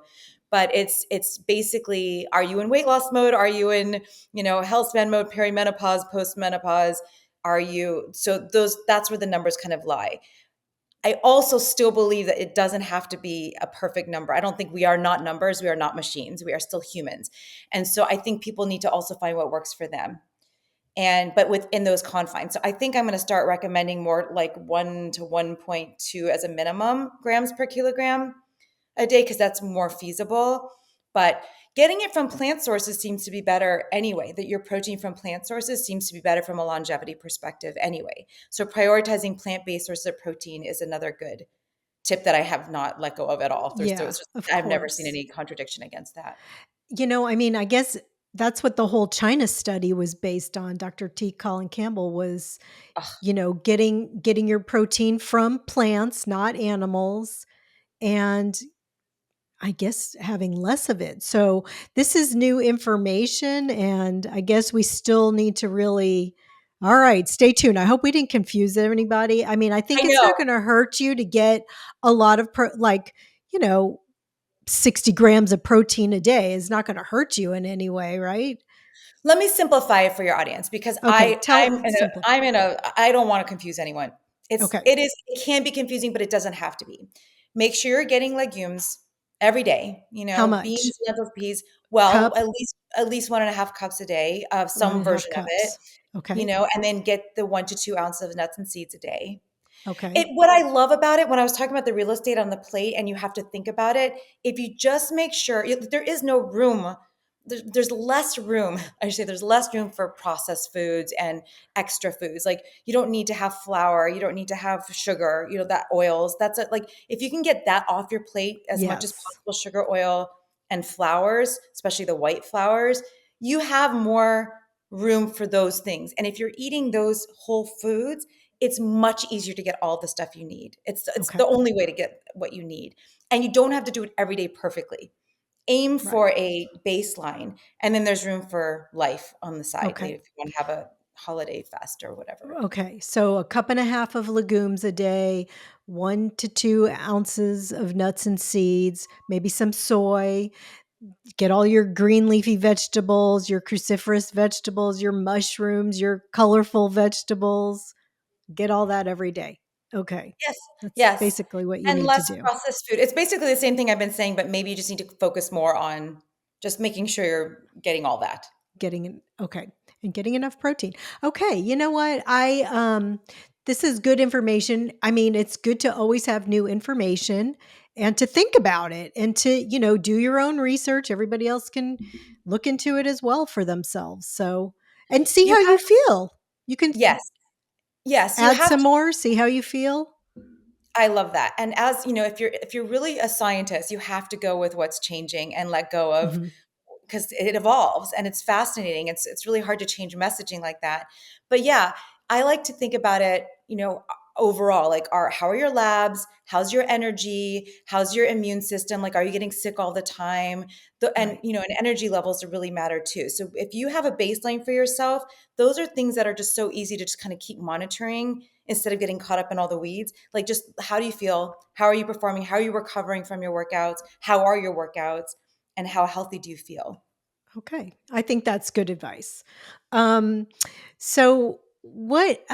S2: But it's basically, are you in weight loss mode? Are you in, health span mode, perimenopause, postmenopause? Are you that's where the numbers kind of lie. I also still believe that it doesn't have to be a perfect number. I don't think we are not numbers. We are not machines. We are still humans. And so I think people need to also find what works for them. But within those confines. So I think I'm going to start recommending more like 1 to 1.2 as a minimum grams per kilogram a day, because that's more feasible. But getting it from plant sources seems to be better anyway. That your protein from plant sources seems to be better from a longevity perspective anyway. So prioritizing plant-based sources of protein is another good tip that I have not let go of at all.
S1: yeah, of
S2: I've never seen
S1: course.
S2: any contradiction against that.
S1: I mean, I guess that's what the whole China study was based on. Dr. T. Colin Campbell was,
S2: Ugh,
S1: getting your protein from plants, not animals, and I guess having less of it. So this is new information, and I guess we still need to really. All right, stay tuned. I hope we didn't confuse anybody. I mean, I
S2: I
S1: think it's
S2: know.
S1: not going to hurt you to get a lot of you know, 60 grams of protein a day is not going to hurt you in any way, right?
S2: Let me simplify it for your audience, because
S1: Okay, tell simple.
S2: I don't want to confuse anyone.
S1: Okay.
S2: It can be confusing, but it doesn't have to be. Make sure you're getting legumes every day,
S1: How much?
S2: beans, lentils, peas. Well,
S1: Cup,
S2: at least 1.5 cups a day of
S1: one
S2: some
S1: and a half
S2: version of it,
S1: cups. Okay.
S2: and then get the 1 to 2 ounces of nuts and seeds a day.
S1: Okay.
S2: What I love about it, when I was talking about the real estate on the plate and you have to think about it, if you just make sure there is no room, there's less room. I should say there's less room for processed foods and extra foods. Like, you don't need to have flour, you don't need to have sugar, that oils. That's it. Like, if you can get that off your plate as much as
S1: Yes.
S2: possible, sugar, oil, and flours, especially the white flours, you have more room for those things. And if you're eating those whole foods, it's much easier to get all the stuff you need. It's
S1: Okay.
S2: the only way to get what you need. And you don't have to do it every day perfectly. Aim
S1: Right.
S2: for a baseline, and then there's room for life on the side, like
S1: Okay.
S2: if you want to have a holiday fest or whatever.
S1: Okay. So a cup and a half of legumes a day, 1 to 2 ounces of nuts and seeds, maybe some soy. Get all your green leafy vegetables, your cruciferous vegetables, your mushrooms, your colorful vegetables. Get all that every day. Okay.
S2: Yes,
S1: That's
S2: yes.
S1: basically what you
S2: And
S1: need to
S2: less
S1: do.
S2: processed food. It's basically the same thing I've been saying, but maybe you just need to focus more on just making sure you're getting all that.
S1: Okay, and getting enough protein. Okay, you know what? This is good information. I mean, it's good to always have new information and to think about it and to, do your own research. Everybody else can look into it as well for themselves. So, and see
S2: You
S1: how
S2: have
S1: you feel. You can
S2: Yes. Yes, you
S1: add
S2: have
S1: some
S2: to.
S1: more, see how you feel.
S2: I love that. And as you know, if you're really a scientist, you have to go with what's changing and let go of,
S1: Mhm.
S2: because it evolves and it's fascinating. It's really hard to change messaging like that. But yeah, I like to think about it, overall, like, how are your labs? How's your energy? How's your immune system? Like, are you getting sick all the time? And
S1: Right.
S2: and energy levels really matter too. So if you have a baseline for yourself, those are things that are just so easy to just kind of keep monitoring instead of getting caught up in all the weeds. Like, just, how do you feel? How are you performing? How are you recovering from your workouts? How are your workouts? And how healthy do you feel?
S1: Okay. I think that's good advice. Um, so what,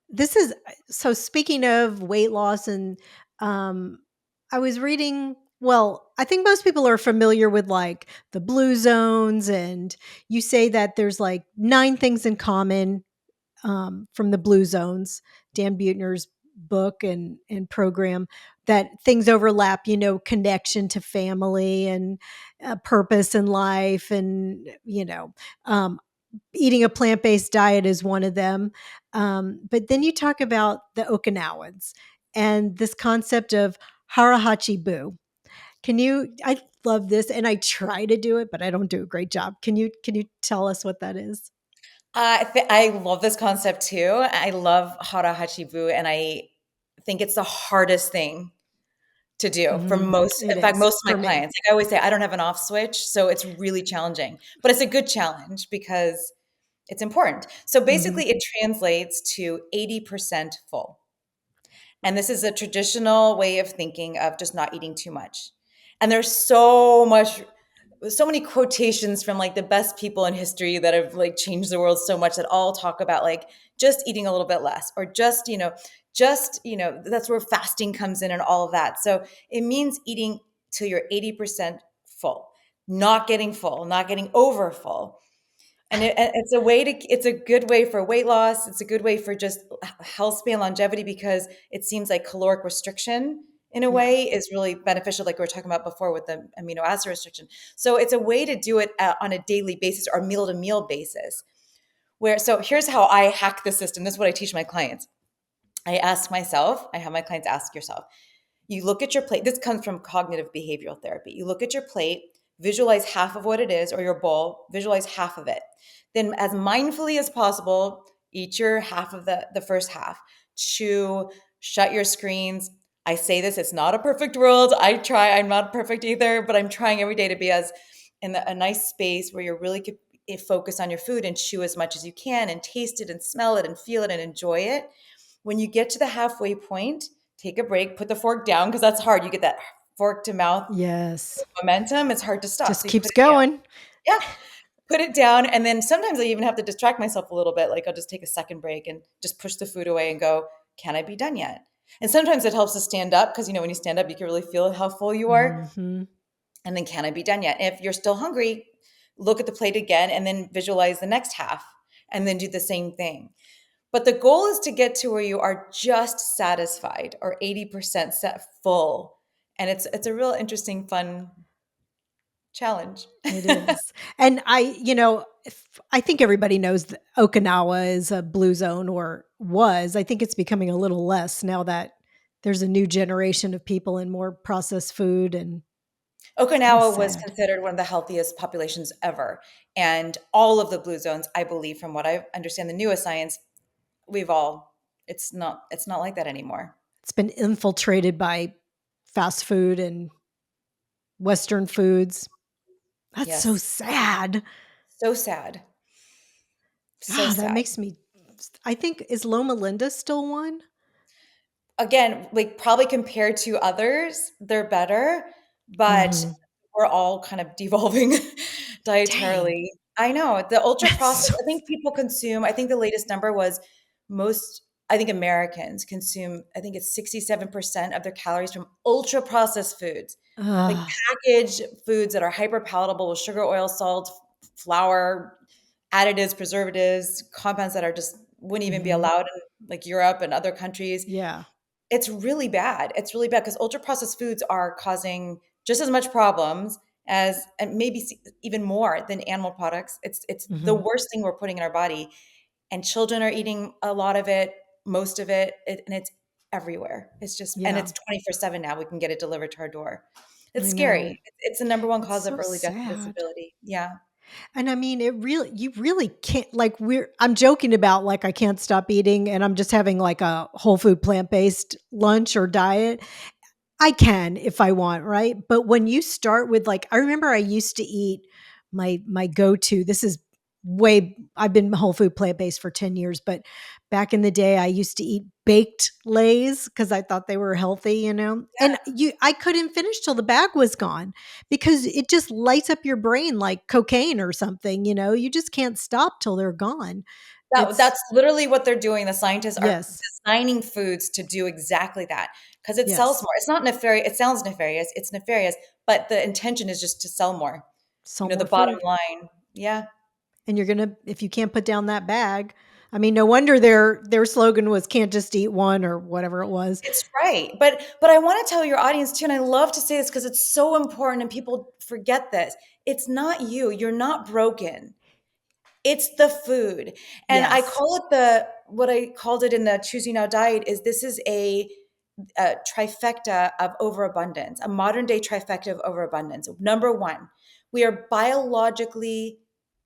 S1: this is, so speaking of weight loss and, um, I was reading, well, I think most people are familiar with like the blue zones, and you say that there's like 9 things in common from the Blue Zones, Dan Buettner's book and program, that things overlap, connection to family and purpose in life. And, um, eating a plant based diet is one of them. But then you talk about the Okinawans and this concept of harahachi bu. I love this and I try to do it, but I don't do a great job. Can you tell us what that is?
S2: I love this concept too. I love hara hachibu, and I think it's the hardest thing to do for most,
S1: It
S2: in fact,
S1: is
S2: most of my
S1: for me.
S2: clients. Like I always say, I don't have an off switch, so it's really challenging. But it's a good challenge because it's important. So
S1: Mhm.
S2: basically, it translates to 80% full. And this is a traditional way of thinking of just not eating too much. And there's so many quotations from like the best people in history that have like changed the world so much, that all talk about like just eating a little bit less, or that's where fasting comes in and all of that. So it means eating till you're 80% full, not getting full, not getting over full. And it's a good way for weight loss. It's a good way for just health span longevity, because it seems like caloric restriction in a
S1: Yeah.
S2: way is really beneficial, like we were talking about before with the amino acid restriction. So it's a way to do it on a daily basis or meal to meal basis. So here's how I hack the system. This is what I teach my clients. I have my clients ask yourself, you look at your plate. This comes from cognitive behavioral therapy. You look at your plate, visualize half of what it is, or your bowl, visualize half of it. Then, as mindfully as possible, eat your half of the first half. Chew, shut your screens. I say this, it's not a perfect world. I try, I'm not perfect either, but I'm trying every day to be as a nice space where you're really focus on your food and chew as much as you can and taste it and smell it and feel it and enjoy it. When you get to the halfway point, take a break, put the fork down, because that's hard. You get that fork to mouth
S1: Yes.
S2: momentum. It's hard to stop.
S1: Just
S2: So you put
S1: keeps
S2: it down.
S1: going.
S2: Yeah, put it down. And then sometimes I even have to distract myself a little bit. Like I'll just take a second break and just push the food away and go, can I be done yet? And sometimes it helps to stand up, because, when you stand up, you can really feel how full you are.
S1: Mhm.
S2: And then, can I be done yet? And if you're still hungry, look at the plate again and then visualize the next half and then do the same thing. But the goal is to get to where you are just satisfied or 80% set full. And it's a real interesting, fun challenge.
S1: It is. And I think everybody knows that Okinawa is a blue zone, or was. I think it's becoming a little less now that there's a new generation of people and more processed food, and it's kind of
S2: Okinawa was
S1: sad.
S2: considered one of the healthiest populations ever. And all of the blue zones, I believe, from what I understand, the newest science, we've all, it's not like that anymore.
S1: It's been infiltrated by fast food and Western foods. That's so
S2: Yes.
S1: sad.
S2: So sad. So
S1: Ah, that
S2: sad.
S1: makes me. I think, is Loma Linda still one?
S2: Again, like probably compared to others, they're better, but
S1: Hmm.
S2: we're all kind of devolving
S1: Dang,
S2: dietarily. I know the ultra
S1: that's
S2: processed,
S1: so.
S2: I think people consume, I think the latest number was I think Americans consume, I think it's 67% of their calories from ultra processed foods, like
S1: Ugh.
S2: packaged foods that are hyper palatable with sugar, oil, salt, flour, additives, preservatives, compounds that are just wouldn't even be
S1: Mhm.
S2: allowed in like Europe and other countries.
S1: Yeah.
S2: It's really bad. It's really bad because ultra processed foods are causing just as much problems as, and maybe even more than animal products. It's the
S1: Mhm.
S2: worst thing we're putting in our body, and children are eating a lot of it, most of it, and it's everywhere. It's just, and
S1: Yeah,
S2: it's 24/7 now. We can get it delivered to our door. It's
S1: I
S2: scary.
S1: know.
S2: It's the number one
S1: It's
S2: cause of
S1: so
S2: early death and
S1: sad.
S2: disability. Yeah.
S1: And I mean, you really can't, like, I'm joking about like I can't stop eating and I'm just having like a whole food plant-based lunch or diet. I can if I want, right? But when you start with, like, I remember I used to eat my go-to, this is I've been whole food plant-based for 10 years, but back in the day I used to eat baked Lays because I thought they were healthy, you know. And I couldn't finish till the bag was gone because it just lights up your brain like cocaine or something, you know. You just can't stop till they're gone. It's
S2: That's literally what they're doing. The scientists are
S1: yes.
S2: designing foods to do exactly that because it sells
S1: Yes.
S2: more. It's not nefarious. It sounds nefarious. It's nefarious, but the intention is just to sell more.
S1: Sell
S2: The
S1: more
S2: bottom
S1: food.
S2: line. Yeah.
S1: And you're going to if you can't put down that bag. I mean, no wonder their slogan was can't just eat one or whatever it was.
S2: It's right. But I want to tell your audience too, and I love to say this because it's so important and people forget this. It's not you. You're not broken. It's the food. And I
S1: Yes.
S2: call it what I called it in the Choose You Now diet is this is a trifecta of overabundance, a modern day trifecta of overabundance. Number one, we are biologically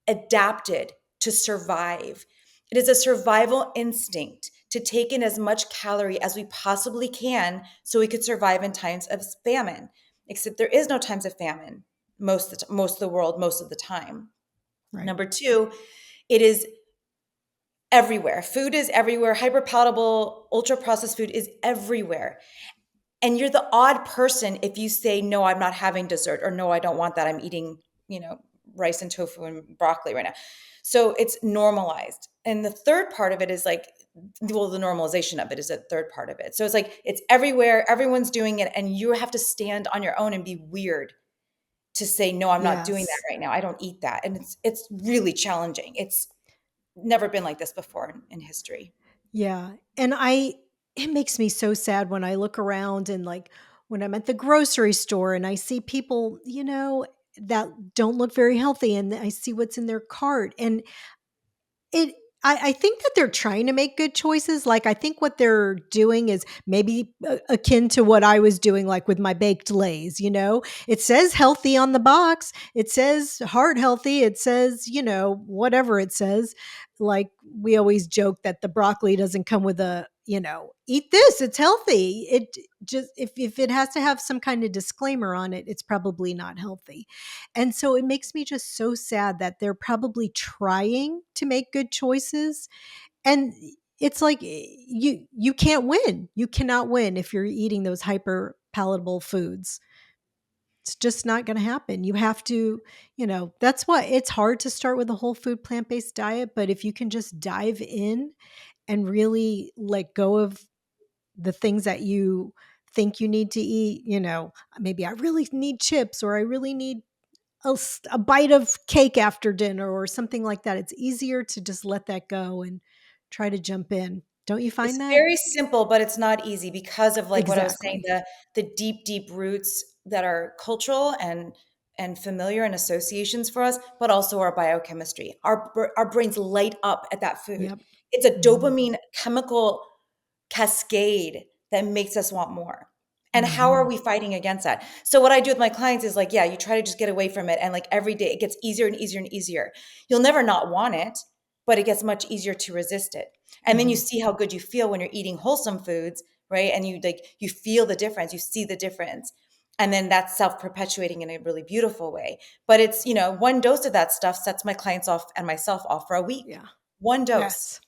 S2: adapted to survive. It is a survival instinct to take in as much calorie as we possibly can so we could survive in times of famine. Except there is no times of famine most of the world most of the time.
S1: Right.
S2: Number two, it is everywhere. Food is everywhere. Hyper palatable, ultra processed food is everywhere. And you're the odd person if you say, no, I'm not having dessert, or no, I don't want that. I'm eating, rice and tofu and broccoli right now. So it's normalized. And the third part of it is like, well, the normalization of it is a third part of it. So it's like, it's everywhere, everyone's doing it. And you have to stand on your own and be weird to say, no, I'm not doing that
S1: Yes.
S2: right now. I don't eat that. And it's really challenging. It's never been like this before in history.
S1: Yeah. And it makes me so sad when I look around and like when I'm at the grocery store and I see people, you know, that don't look very healthy and I see what's in their cart. And it I think that they're trying to make good choices. Like I think what they're doing is maybe akin to what I was doing, like with my baked lays. You know, it says healthy on the box. It says heart healthy. It says whatever it says. Like we always joke that the broccoli doesn't come with a eat this. It's healthy. It just if it has to have some kind of disclaimer on it, it's probably not healthy. And so it makes me just so sad that they're probably trying to make good choices. And it's like you can't win. You cannot win if you're eating those hyper palatable foods. It's just not going to happen. You have to, that's why it's hard to start with a whole food plant-based diet, but if you can just dive in and really let go of the things that you think you need to eat, maybe I really need chips or I really need a bite of cake after dinner or something like that. It's easier to just let that go and try to jump in. Don't you
S2: It's
S1: find that?
S2: very simple, but it's not easy because of like what I was saying,
S1: Exactly.
S2: the deep, deep roots that are cultural and familiar and associations for us, but also our biochemistry. Our brains light up at that food.
S1: Yep.
S2: It's a
S1: Mhm.
S2: dopamine chemical cascade that makes us want more. And how are
S1: Mhm.
S2: we fighting against that? So what I do with my clients is like, yeah, you try to just get away from it. And like every day it gets easier and easier and easier. You'll never not want it, but it gets much easier to resist it. And then you
S1: Mhm.
S2: see how good you feel when you're eating wholesome foods, right? And you feel the difference, you see the difference. And then that's self-perpetuating in a really beautiful way. But it's, one dose of that stuff sets my clients off and myself off for a week.
S1: Yeah.
S2: One dose.
S1: Yes.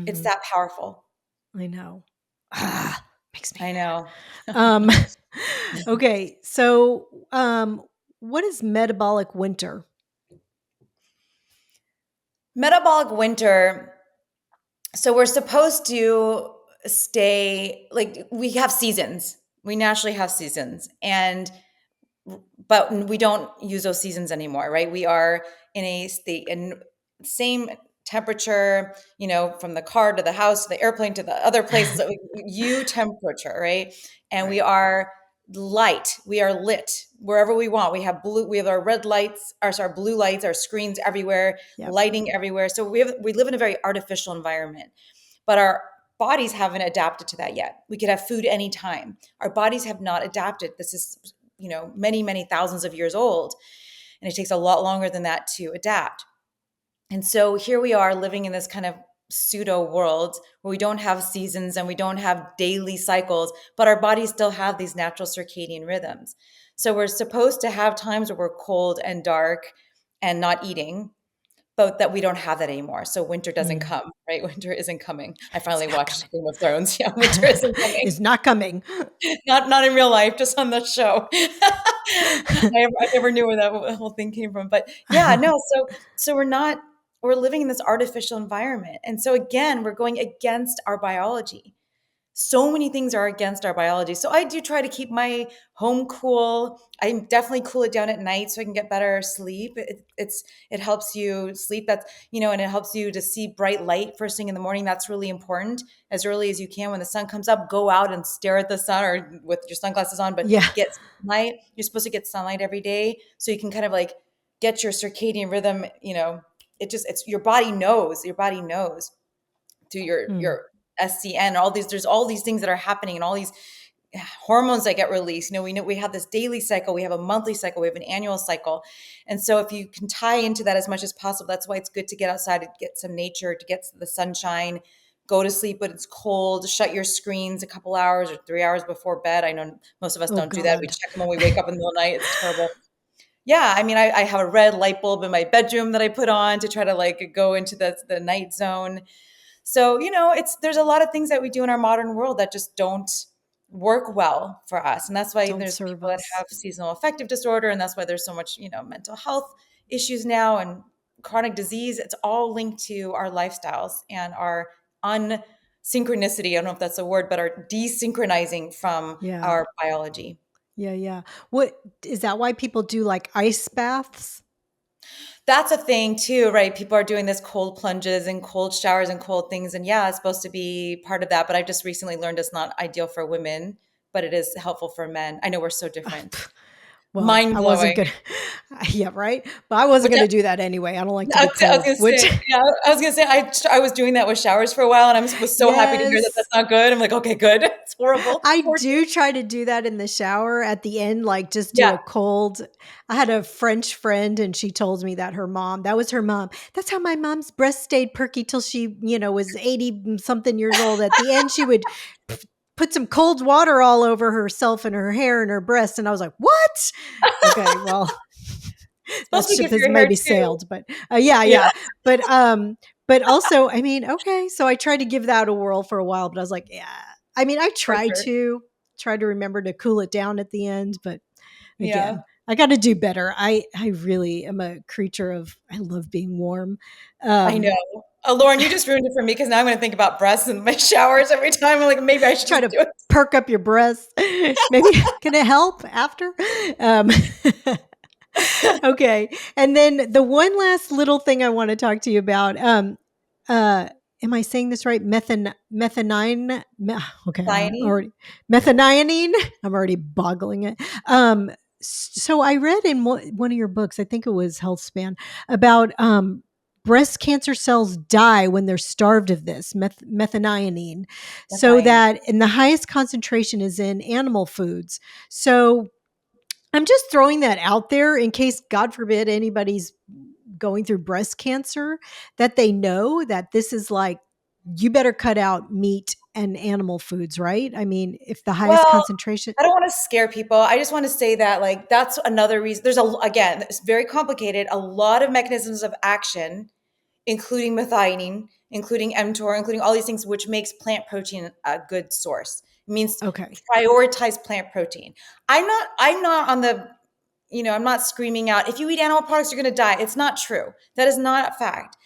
S2: It's
S1: Mhm.
S2: that powerful.
S1: I know. Ah, makes me
S2: I know.
S1: mad. Okay. So, what is metabolic winter?
S2: Metabolic winter. So we're supposed to stay like we have seasons. We naturally have seasons. And but we don't use those seasons anymore, right? We are in a state in same temperature, from the car to the house to the airplane to the other places, you temperature, right? And we
S1: Right.
S2: are light, we are lit wherever we want. We have our red lights, our blue lights, our screens everywhere,
S1: Yep.
S2: lighting everywhere. So we live in a very artificial environment, but our bodies haven't adapted to that yet. We could have food anytime. Our bodies have not adapted. This is many, many thousands of years old. And it takes a lot longer than that to adapt. And so here we are living in this kind of pseudo world where we don't have seasons and we don't have daily cycles, but our bodies still have these natural circadian rhythms. So we're supposed to have times where we're cold and dark and not eating, but that we don't have that anymore. So winter doesn't
S1: Mm.
S2: come, right? Winter isn't coming. I
S1: It's
S2: finally
S1: not
S2: watched
S1: coming.
S2: Game of Thrones. Yeah, winter isn't coming.
S1: It's not coming.
S2: Not in real life, just on the show. I never knew where that whole thing came from. But yeah, no. So we're living in this artificial environment, and so again, we're going against our biology. So many things are against our biology. So I do try to keep my home cool. I definitely cool it down at night so I can get better sleep. It helps you sleep. That's, and it helps you to see bright light first thing in the morning. That's really important. As early as you can, when the sun comes up, go out and stare at the sun, or with your sunglasses on, but
S1: Yeah.
S2: get sunlight. You're supposed to get sunlight every day so you can kind of like get your circadian rhythm. It's your body knows through your
S1: Mm.
S2: your SCN, there's all these things that are happening, and all these hormones that get released. We know we have this daily cycle, we have a monthly cycle, we have an annual cycle. And so if you can tie into that as much as possible, that's why it's good to get outside, to get some nature, to get the sunshine, go to sleep when it's cold, shut your screens a couple hours or 3 hours before bed. I know most of us
S1: Oh
S2: don't do that. We
S1: God.
S2: check them when we wake up in the middle of the night. It's terrible. Yeah, I mean, I have a red light bulb in my bedroom that I put on to try to like go into the night zone. So, there's a lot of things that we do in our modern world that just don't work well for us. And that's why
S1: Don't
S2: there's
S1: serve
S2: people that
S1: us.
S2: have seasonal affective disorder. And that's why there's so much, mental health issues now and chronic disease. It's all linked to our lifestyles and our unsynchronicity. I don't know if that's a word, but our desynchronizing from
S1: Yeah.
S2: our biology.
S1: Yeah. Yeah. What is that why people do like ice baths?
S2: That's a thing too, right? People are doing this cold plunges and cold showers and cold things. And yeah, it's supposed to be part of that. But I've just recently learned it's not ideal for women, but it is helpful for men. I know we're so different.
S1: Well,
S2: Mind
S1: I wasn't
S2: blowing.
S1: gonna yeah, right? But I wasn't
S2: Which
S1: gonna do that anyway. I don't like to
S2: I
S1: be
S2: was, I was
S1: cold,
S2: gonna
S1: which
S2: say, yeah, I was gonna say, I was doing that with showers for a while, and was so happy to hear that
S1: yes.
S2: that's not good. I'm like, okay, good. It's horrible.
S1: I
S2: Poor
S1: do try to do that in the shower at the end, like just do
S2: Yeah.
S1: a cold. I had a French friend and she told me that that was her mom. That's how my mom's breast stayed perky till she, was 80 something years old. At the end, she would p- put some cold water all over herself and her hair and her breast. And I was like, what? Okay, well,
S2: It's supposed
S1: that
S2: to be
S1: ship
S2: good for
S1: has
S2: your hair
S1: maybe
S2: too.
S1: sailed, but yeah,
S2: Yeah,
S1: yeah. But also, I mean, okay, so I tried to give that a whirl for a while, but I was like, yeah. I mean, I
S2: for sure.
S1: try to remember to cool it down at the end, but
S2: Yeah.
S1: again, I got to do better. I really am a creature of I love being warm.
S2: I know.
S1: Um
S2: Lauren, you just ruined it for me because now I'm going to think about breasts in my showers every time. I'm like, maybe I should
S1: try
S2: just
S1: to
S2: do it.
S1: perk up your breasts. Maybe can it help after? Um okay. And then the one last little thing I want to talk to you about, uh, am I saying this right? Okay, I'm
S2: Methionine?
S1: already methionine. I'm already boggling it. So I read in one of your books, I think it was Healthspan, about breast cancer cells die when they're starved of this methionine, so
S2: Methionine.
S1: that and the highest concentration is in animal foods. So I'm just throwing that out there in case, God forbid, anybody's going through breast cancer, that they know that this is like, you better cut out meat and animal foods, right? I mean, if the highest
S2: Well,
S1: concentration,
S2: I don't want to scare people. I just want to say that, like, that's another reason. Again, it's very complicated, a lot of mechanisms of action, including methionine, including mTOR, including all these things, which makes plant protein a good source. It means
S1: okay,
S2: prioritize plant protein. I'm not on the, I'm not screaming out, if you eat animal products, you're going to die. It's not true. That is not a fact.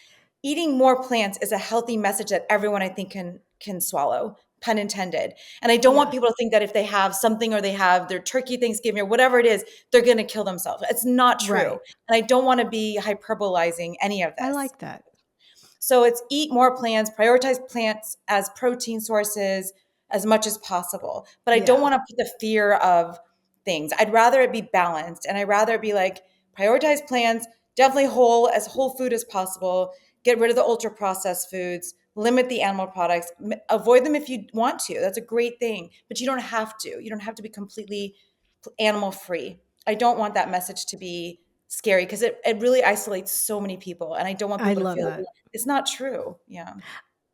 S2: Eating more plants is a healthy message that everyone, I think, can swallow, pun intended. And I don't want
S1: yeah,
S2: people to think that if they have something, or they have their turkey Thanksgiving or whatever it is, they're going to kill themselves. It's not true.
S1: right.
S2: And I don't want to be hyperbolizing any of
S1: I
S2: this.
S1: like that.
S2: So it's eat more plants, prioritize plants as protein sources as much as possible. But I don't
S1: Yeah,
S2: want to put the fear of things. I'd rather it be balanced, and I'd rather it be like prioritize plants, definitely whole food as possible, get rid of the ultra processed foods, limit the animal products, avoid them if you want to. That's a great thing, but you don't have to. You don't have to be completely animal free. I don't want that message to be scary because it really isolates so many people, and I don't want
S1: I
S2: people to
S1: love
S2: feel
S1: that.
S2: it's not true. Yeah.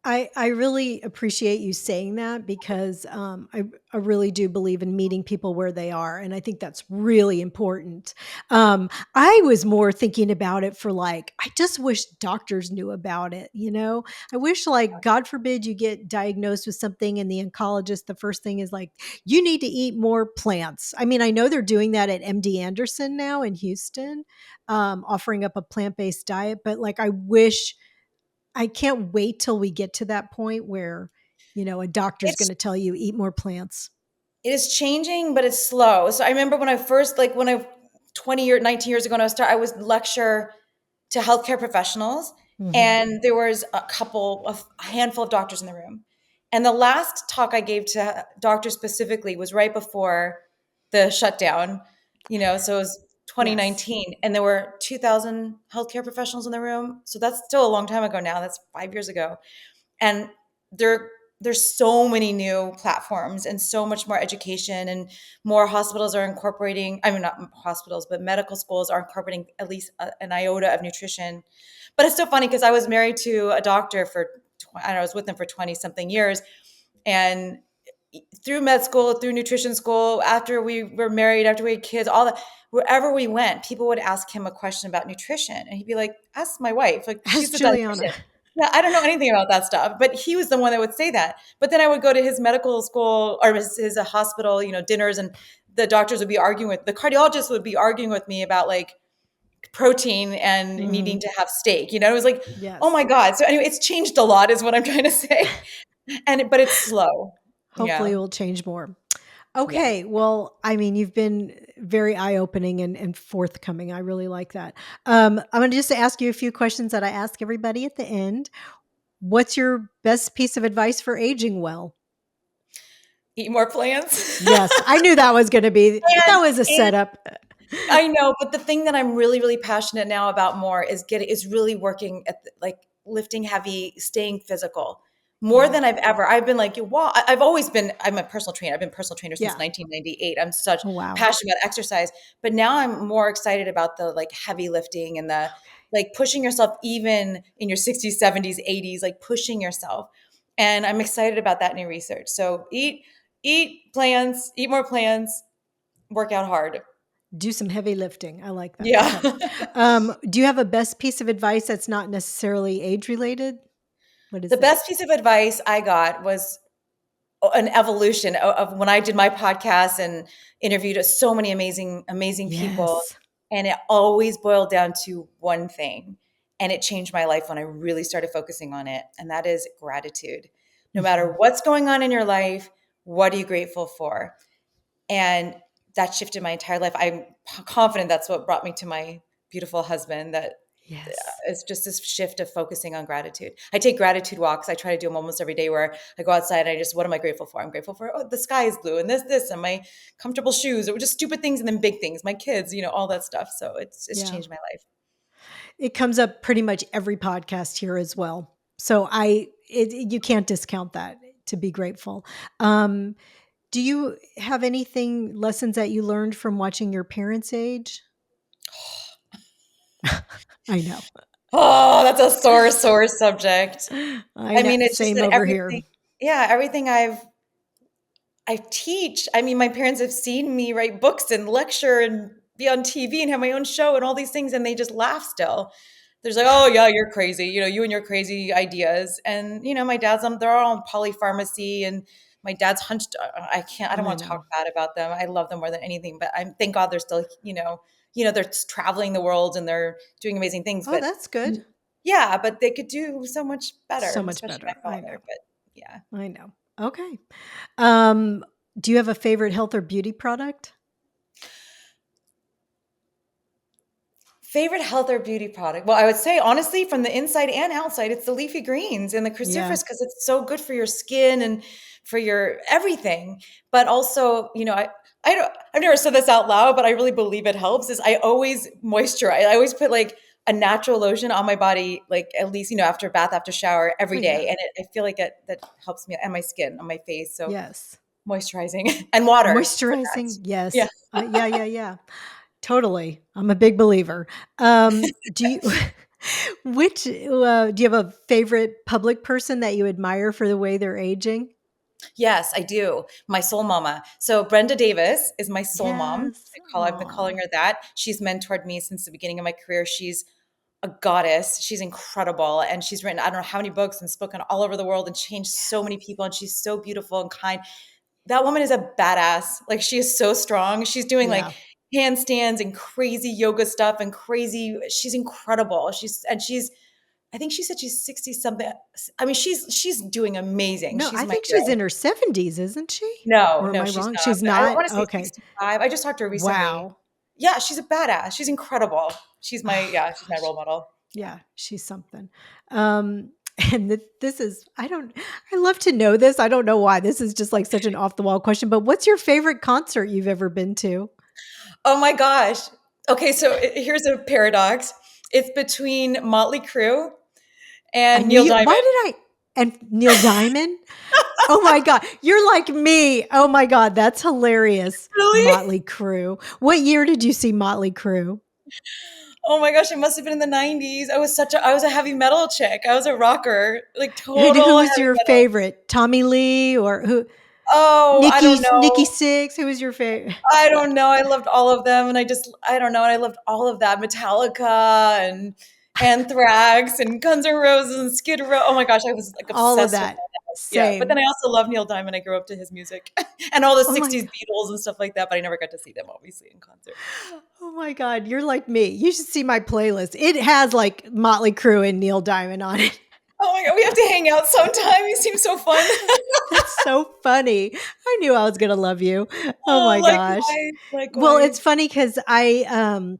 S1: I really appreciate you saying that because I really do believe in meeting people where they are. And I think that's really important. I was more thinking about it for like, I just wish doctors knew about it. You know, I wish, like, God forbid you get diagnosed with something and the oncologist, the first thing is like, you need to eat more plants. I mean, I know they're doing that at MD Anderson now in Houston, offering up a plant based diet, but like, I can't wait till we get to that point where, a doctor's going
S2: It's
S1: to tell you eat more plants.
S2: it is changing, but it's slow. So I remember when I first, like when I 20 years, 19 years ago when I was lecture to healthcare professionals,
S1: Hmm.
S2: and there was a handful of doctors in the room. And the last talk I gave to doctors specifically was right before the shutdown, so it was
S1: Yes.
S2: 2019, and there were 2,000 healthcare professionals in the room. So that's still a long time ago now. That's 5 years ago. And there there's so many new platforms and so much more education, and more hospitals are incorporating, I mean, not hospitals, but medical schools are incorporating at least an iota of nutrition. But it's so funny because I was married to a doctor for I don't know, I was with him for 20 something years, and through med school, through nutrition school, after we were married, after we had kids, all that, wherever we went, people would ask him a question about nutrition. And he'd be like, ask my wife. Like, she's
S1: Ask
S2: the
S1: Juliana.
S2: dietitian. Yeah, I don't know anything about that stuff. But he was the one that would say that. But then I would go to his medical school or his hospital, dinners, and the doctors would be arguing the cardiologist would be arguing with me about like protein and needing
S1: Hmm.
S2: to have steak. It was like, oh my
S1: Yes.
S2: God. So anyway, it's changed a lot, is what I'm trying to say. But it's slow.
S1: Hopefully
S2: Yeah.
S1: it will change more.
S2: Yeah.
S1: Okay. Well, I mean, you've been very eye opening and forthcoming. I really like that. I'm going to just ask you a few questions that I ask everybody at the end. What's your best piece of advice for aging well?
S2: Eat more plants.
S1: Yes, I knew that was going to be, that
S2: and
S1: was a
S2: and
S1: setup.
S2: I know, but the thing that I'm really, really passionate now about more is really working at like lifting heavy, staying physical more
S1: Mhm.
S2: than I've been like, wow, I've always been, I'm a personal trainer. I've been a personal trainer since
S1: Yeah.
S2: 1998. I'm such
S1: Oh, wow.
S2: passionate about exercise, but now I'm more excited about the like heavy lifting and the
S1: Okay.
S2: like pushing yourself even in your 60s, 70s, 80s, like pushing yourself. And I'm excited about that new research. So eat plants, eat more plants, work out hard.
S1: Do some heavy lifting. I like that.
S2: Yeah.
S1: Okay. Do you have a best piece of advice that's not necessarily age related? What is
S2: The
S1: it?
S2: best piece of advice I got was an evolution of when I did my podcast and interviewed so many amazing, amazing people.
S1: Yes.
S2: And it always boiled down to one thing. And it changed my life when I really started focusing on it. And that is gratitude. No matter
S1: Mhm.
S2: what's going on in your life, what are you grateful for? And that shifted my entire life. I'm confident that's what brought me to my beautiful husband, that
S1: Yes.
S2: it's just this shift of focusing on gratitude. I take gratitude walks. I try to do them almost every day, where I go outside and what am I grateful for? I'm grateful for, the sky is blue and this, and my comfortable shoes, or just stupid things and then big things, my kids, all that stuff. So it's
S1: Yeah.
S2: changed my life.
S1: It comes up pretty much every podcast here as well. So you can't discount that, to be grateful. Um, do you have anything, lessons that you learned from watching your parents age? I know.
S2: Oh, that's a sore subject.
S1: I
S2: I
S1: know.
S2: mean, it's just
S1: Same
S2: that
S1: over here.
S2: everything I teach. I mean, my parents have seen me write books and lecture and be on TV and have my own show and all these things, and they just laugh still. There's like, oh yeah, you're crazy, you and your crazy ideas. And my dad's on, they're all on polypharmacy, and my dad's hunched. I don't
S1: I
S2: want to
S1: know.
S2: talk bad about them. I love them more than anything, but thank God they're still, they're traveling the world and they're doing amazing things.
S1: Oh,
S2: But
S1: that's good.
S2: yeah, but they could do so much better,
S1: So much
S2: especially my
S1: better. I know.
S2: father. But yeah.
S1: I know. Okay. Um, do you have a favorite health or beauty product?
S2: Favorite health or beauty product? Well, I would say honestly, from the inside and outside, it's the leafy greens and the
S1: Yeah.
S2: cruciferous, because it's so good for your skin and for your everything. But also, I've never said this out loud, but I really believe it helps. Is I always moisturize. I always put like a natural lotion on my body, like at least after bath, after shower,
S1: Oh,
S2: every
S1: yeah.
S2: day, and I feel like that helps me and my skin, on my face. So
S1: Yes.
S2: moisturizing and water for that.
S1: Moisturizing.
S2: Yeah.
S1: Yes. Yeah. Yeah. Yeah. Totally. I'm a big believer. Do you? Which, do you have a favorite public person that you admire for the way they're aging?
S2: Yes, I do. My soul mama. So Brenda Davis is my soul mom.
S1: Yes.
S2: I've been calling
S1: Aw.
S2: her that. She's mentored me since the beginning of my career. She's a goddess. She's incredible. And she's written, I don't know how many books and spoken all over the world and changed so many people. And she's so beautiful and kind. That woman is a badass. Like, she is so strong. She's doing like
S1: Yeah.
S2: handstands and crazy yoga stuff and crazy. She's incredible. I think she said she's 60 something. I mean, she's doing amazing.
S1: No,
S2: She's
S1: I
S2: my
S1: think she's
S2: girl.
S1: in her 70s, isn't she?
S2: No,
S1: Or am
S2: no,
S1: I
S2: she's
S1: wrong?
S2: not.
S1: She's
S2: But I
S1: not?
S2: want to say
S1: Okay.
S2: 65. I just talked to her recently.
S1: Wow.
S2: Yeah, she's a badass. She's incredible. She's my role model.
S1: Yeah, she's something. Um, and this is, I love to know this. I don't know why. This is just like such an off the wall question, but what's your favorite concert you've ever been to?
S2: Oh my gosh. Okay, so here's a paradox. It's between Motley Crue
S1: I
S2: and
S1: knew
S2: Neil
S1: you. Why
S2: Diamond.
S1: did I? And Neil Diamond? Oh my God. You're like me. Oh my God. That's hilarious.
S2: Really?
S1: Motley Crue. What year did you see Motley Crue?
S2: Oh my gosh, it must have been in the 90s. I was a heavy metal chick. I was a rocker, like
S1: Who
S2: total
S1: was
S2: heavy
S1: your
S2: metal.
S1: favorite? Tommy Lee or who?
S2: Oh, I don't
S1: Nikki
S2: know.
S1: Sixx. Who was your favorite?
S2: I don't know. I loved all of them, and I don't know. And I loved all of that, Metallica and Anthrax and Guns N' Roses and Skid Row. Oh my gosh, I was like
S1: All of
S2: obsessed with
S1: that.
S2: that. Yeah, but then
S1: Same.
S2: I also love Neil Diamond. I grew up to his music and all the
S1: Oh my
S2: 60s Beatles and stuff like that, but I never got to see them obviously in concert.
S1: Oh my God, you're like me. You should see my playlist. It has like Motley Crue and Neil Diamond on it.
S2: Oh my god, we have to hang out sometime. You seem so fun.
S1: That's so funny. I knew I was going to love you. Oh
S2: Oh,
S1: my gosh.
S2: likewise,
S1: Well, it's
S2: likewise.
S1: funny because I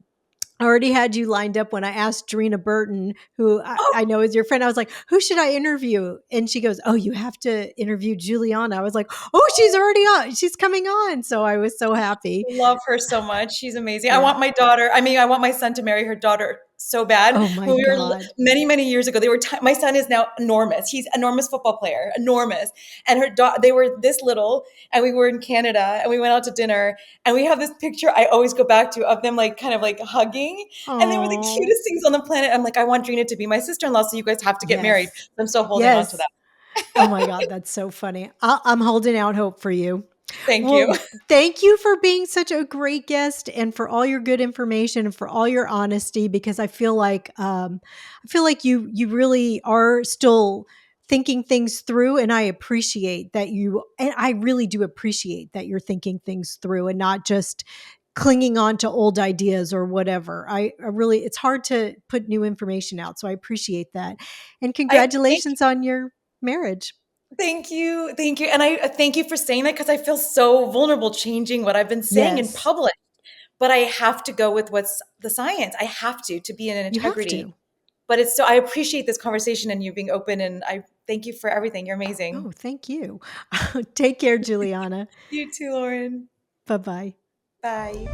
S1: already had you lined up when I asked Drina Burton, who
S2: Oh,
S1: I know is your friend. I was like, who should I interview? And she goes, oh, you have to interview Juliana. I was like, oh, she's already on. She's coming on. So I was so happy.
S2: love her so much. She's amazing.
S1: Yeah.
S2: I want my son to marry her daughter so bad.
S1: Oh my
S2: When we were
S1: God.
S2: many, many years ago, my son is now enormous. He's enormous football player, enormous. And they were this little, and we were in Canada, and we went out to dinner, and we have this picture I always go back to of them like kind of like hugging, and they were the
S1: Oh,
S2: cutest things on the planet. I'm like, I want Drina to be my sister-in-law, so you guys have to get married.
S1: yes.
S2: I'm so holding on to
S1: Yes.
S2: that.
S1: Oh my God. That's so funny. I'm holding out hope for you.
S2: Thank you.
S1: Well, thank you for being such a great guest and for all your good information and for all your honesty because I feel like you really are still thinking things through and I appreciate that and I really do appreciate that you're thinking things through and not just clinging on to old ideas or whatever. I really it's hard to put new information out, so I appreciate that. And
S2: I thank
S1: congratulations on your marriage.
S2: Thank you. Thank you. And I thank you for saying that because I feel so vulnerable changing what I've been saying in
S1: Yes,
S2: public. But I have to go with what's the science. I have to be in an
S1: you have
S2: integrity.
S1: to.
S2: But it's so I appreciate this conversation and you being open and I thank you for everything. You're amazing.
S1: Oh, thank you. Take care, Juliana.
S2: You too, Lauren.
S1: Bye bye.
S2: Bye.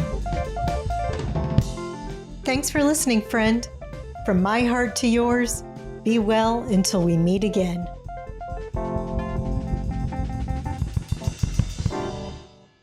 S1: Thanks for listening, friend. From my heart to yours, be well until we meet again.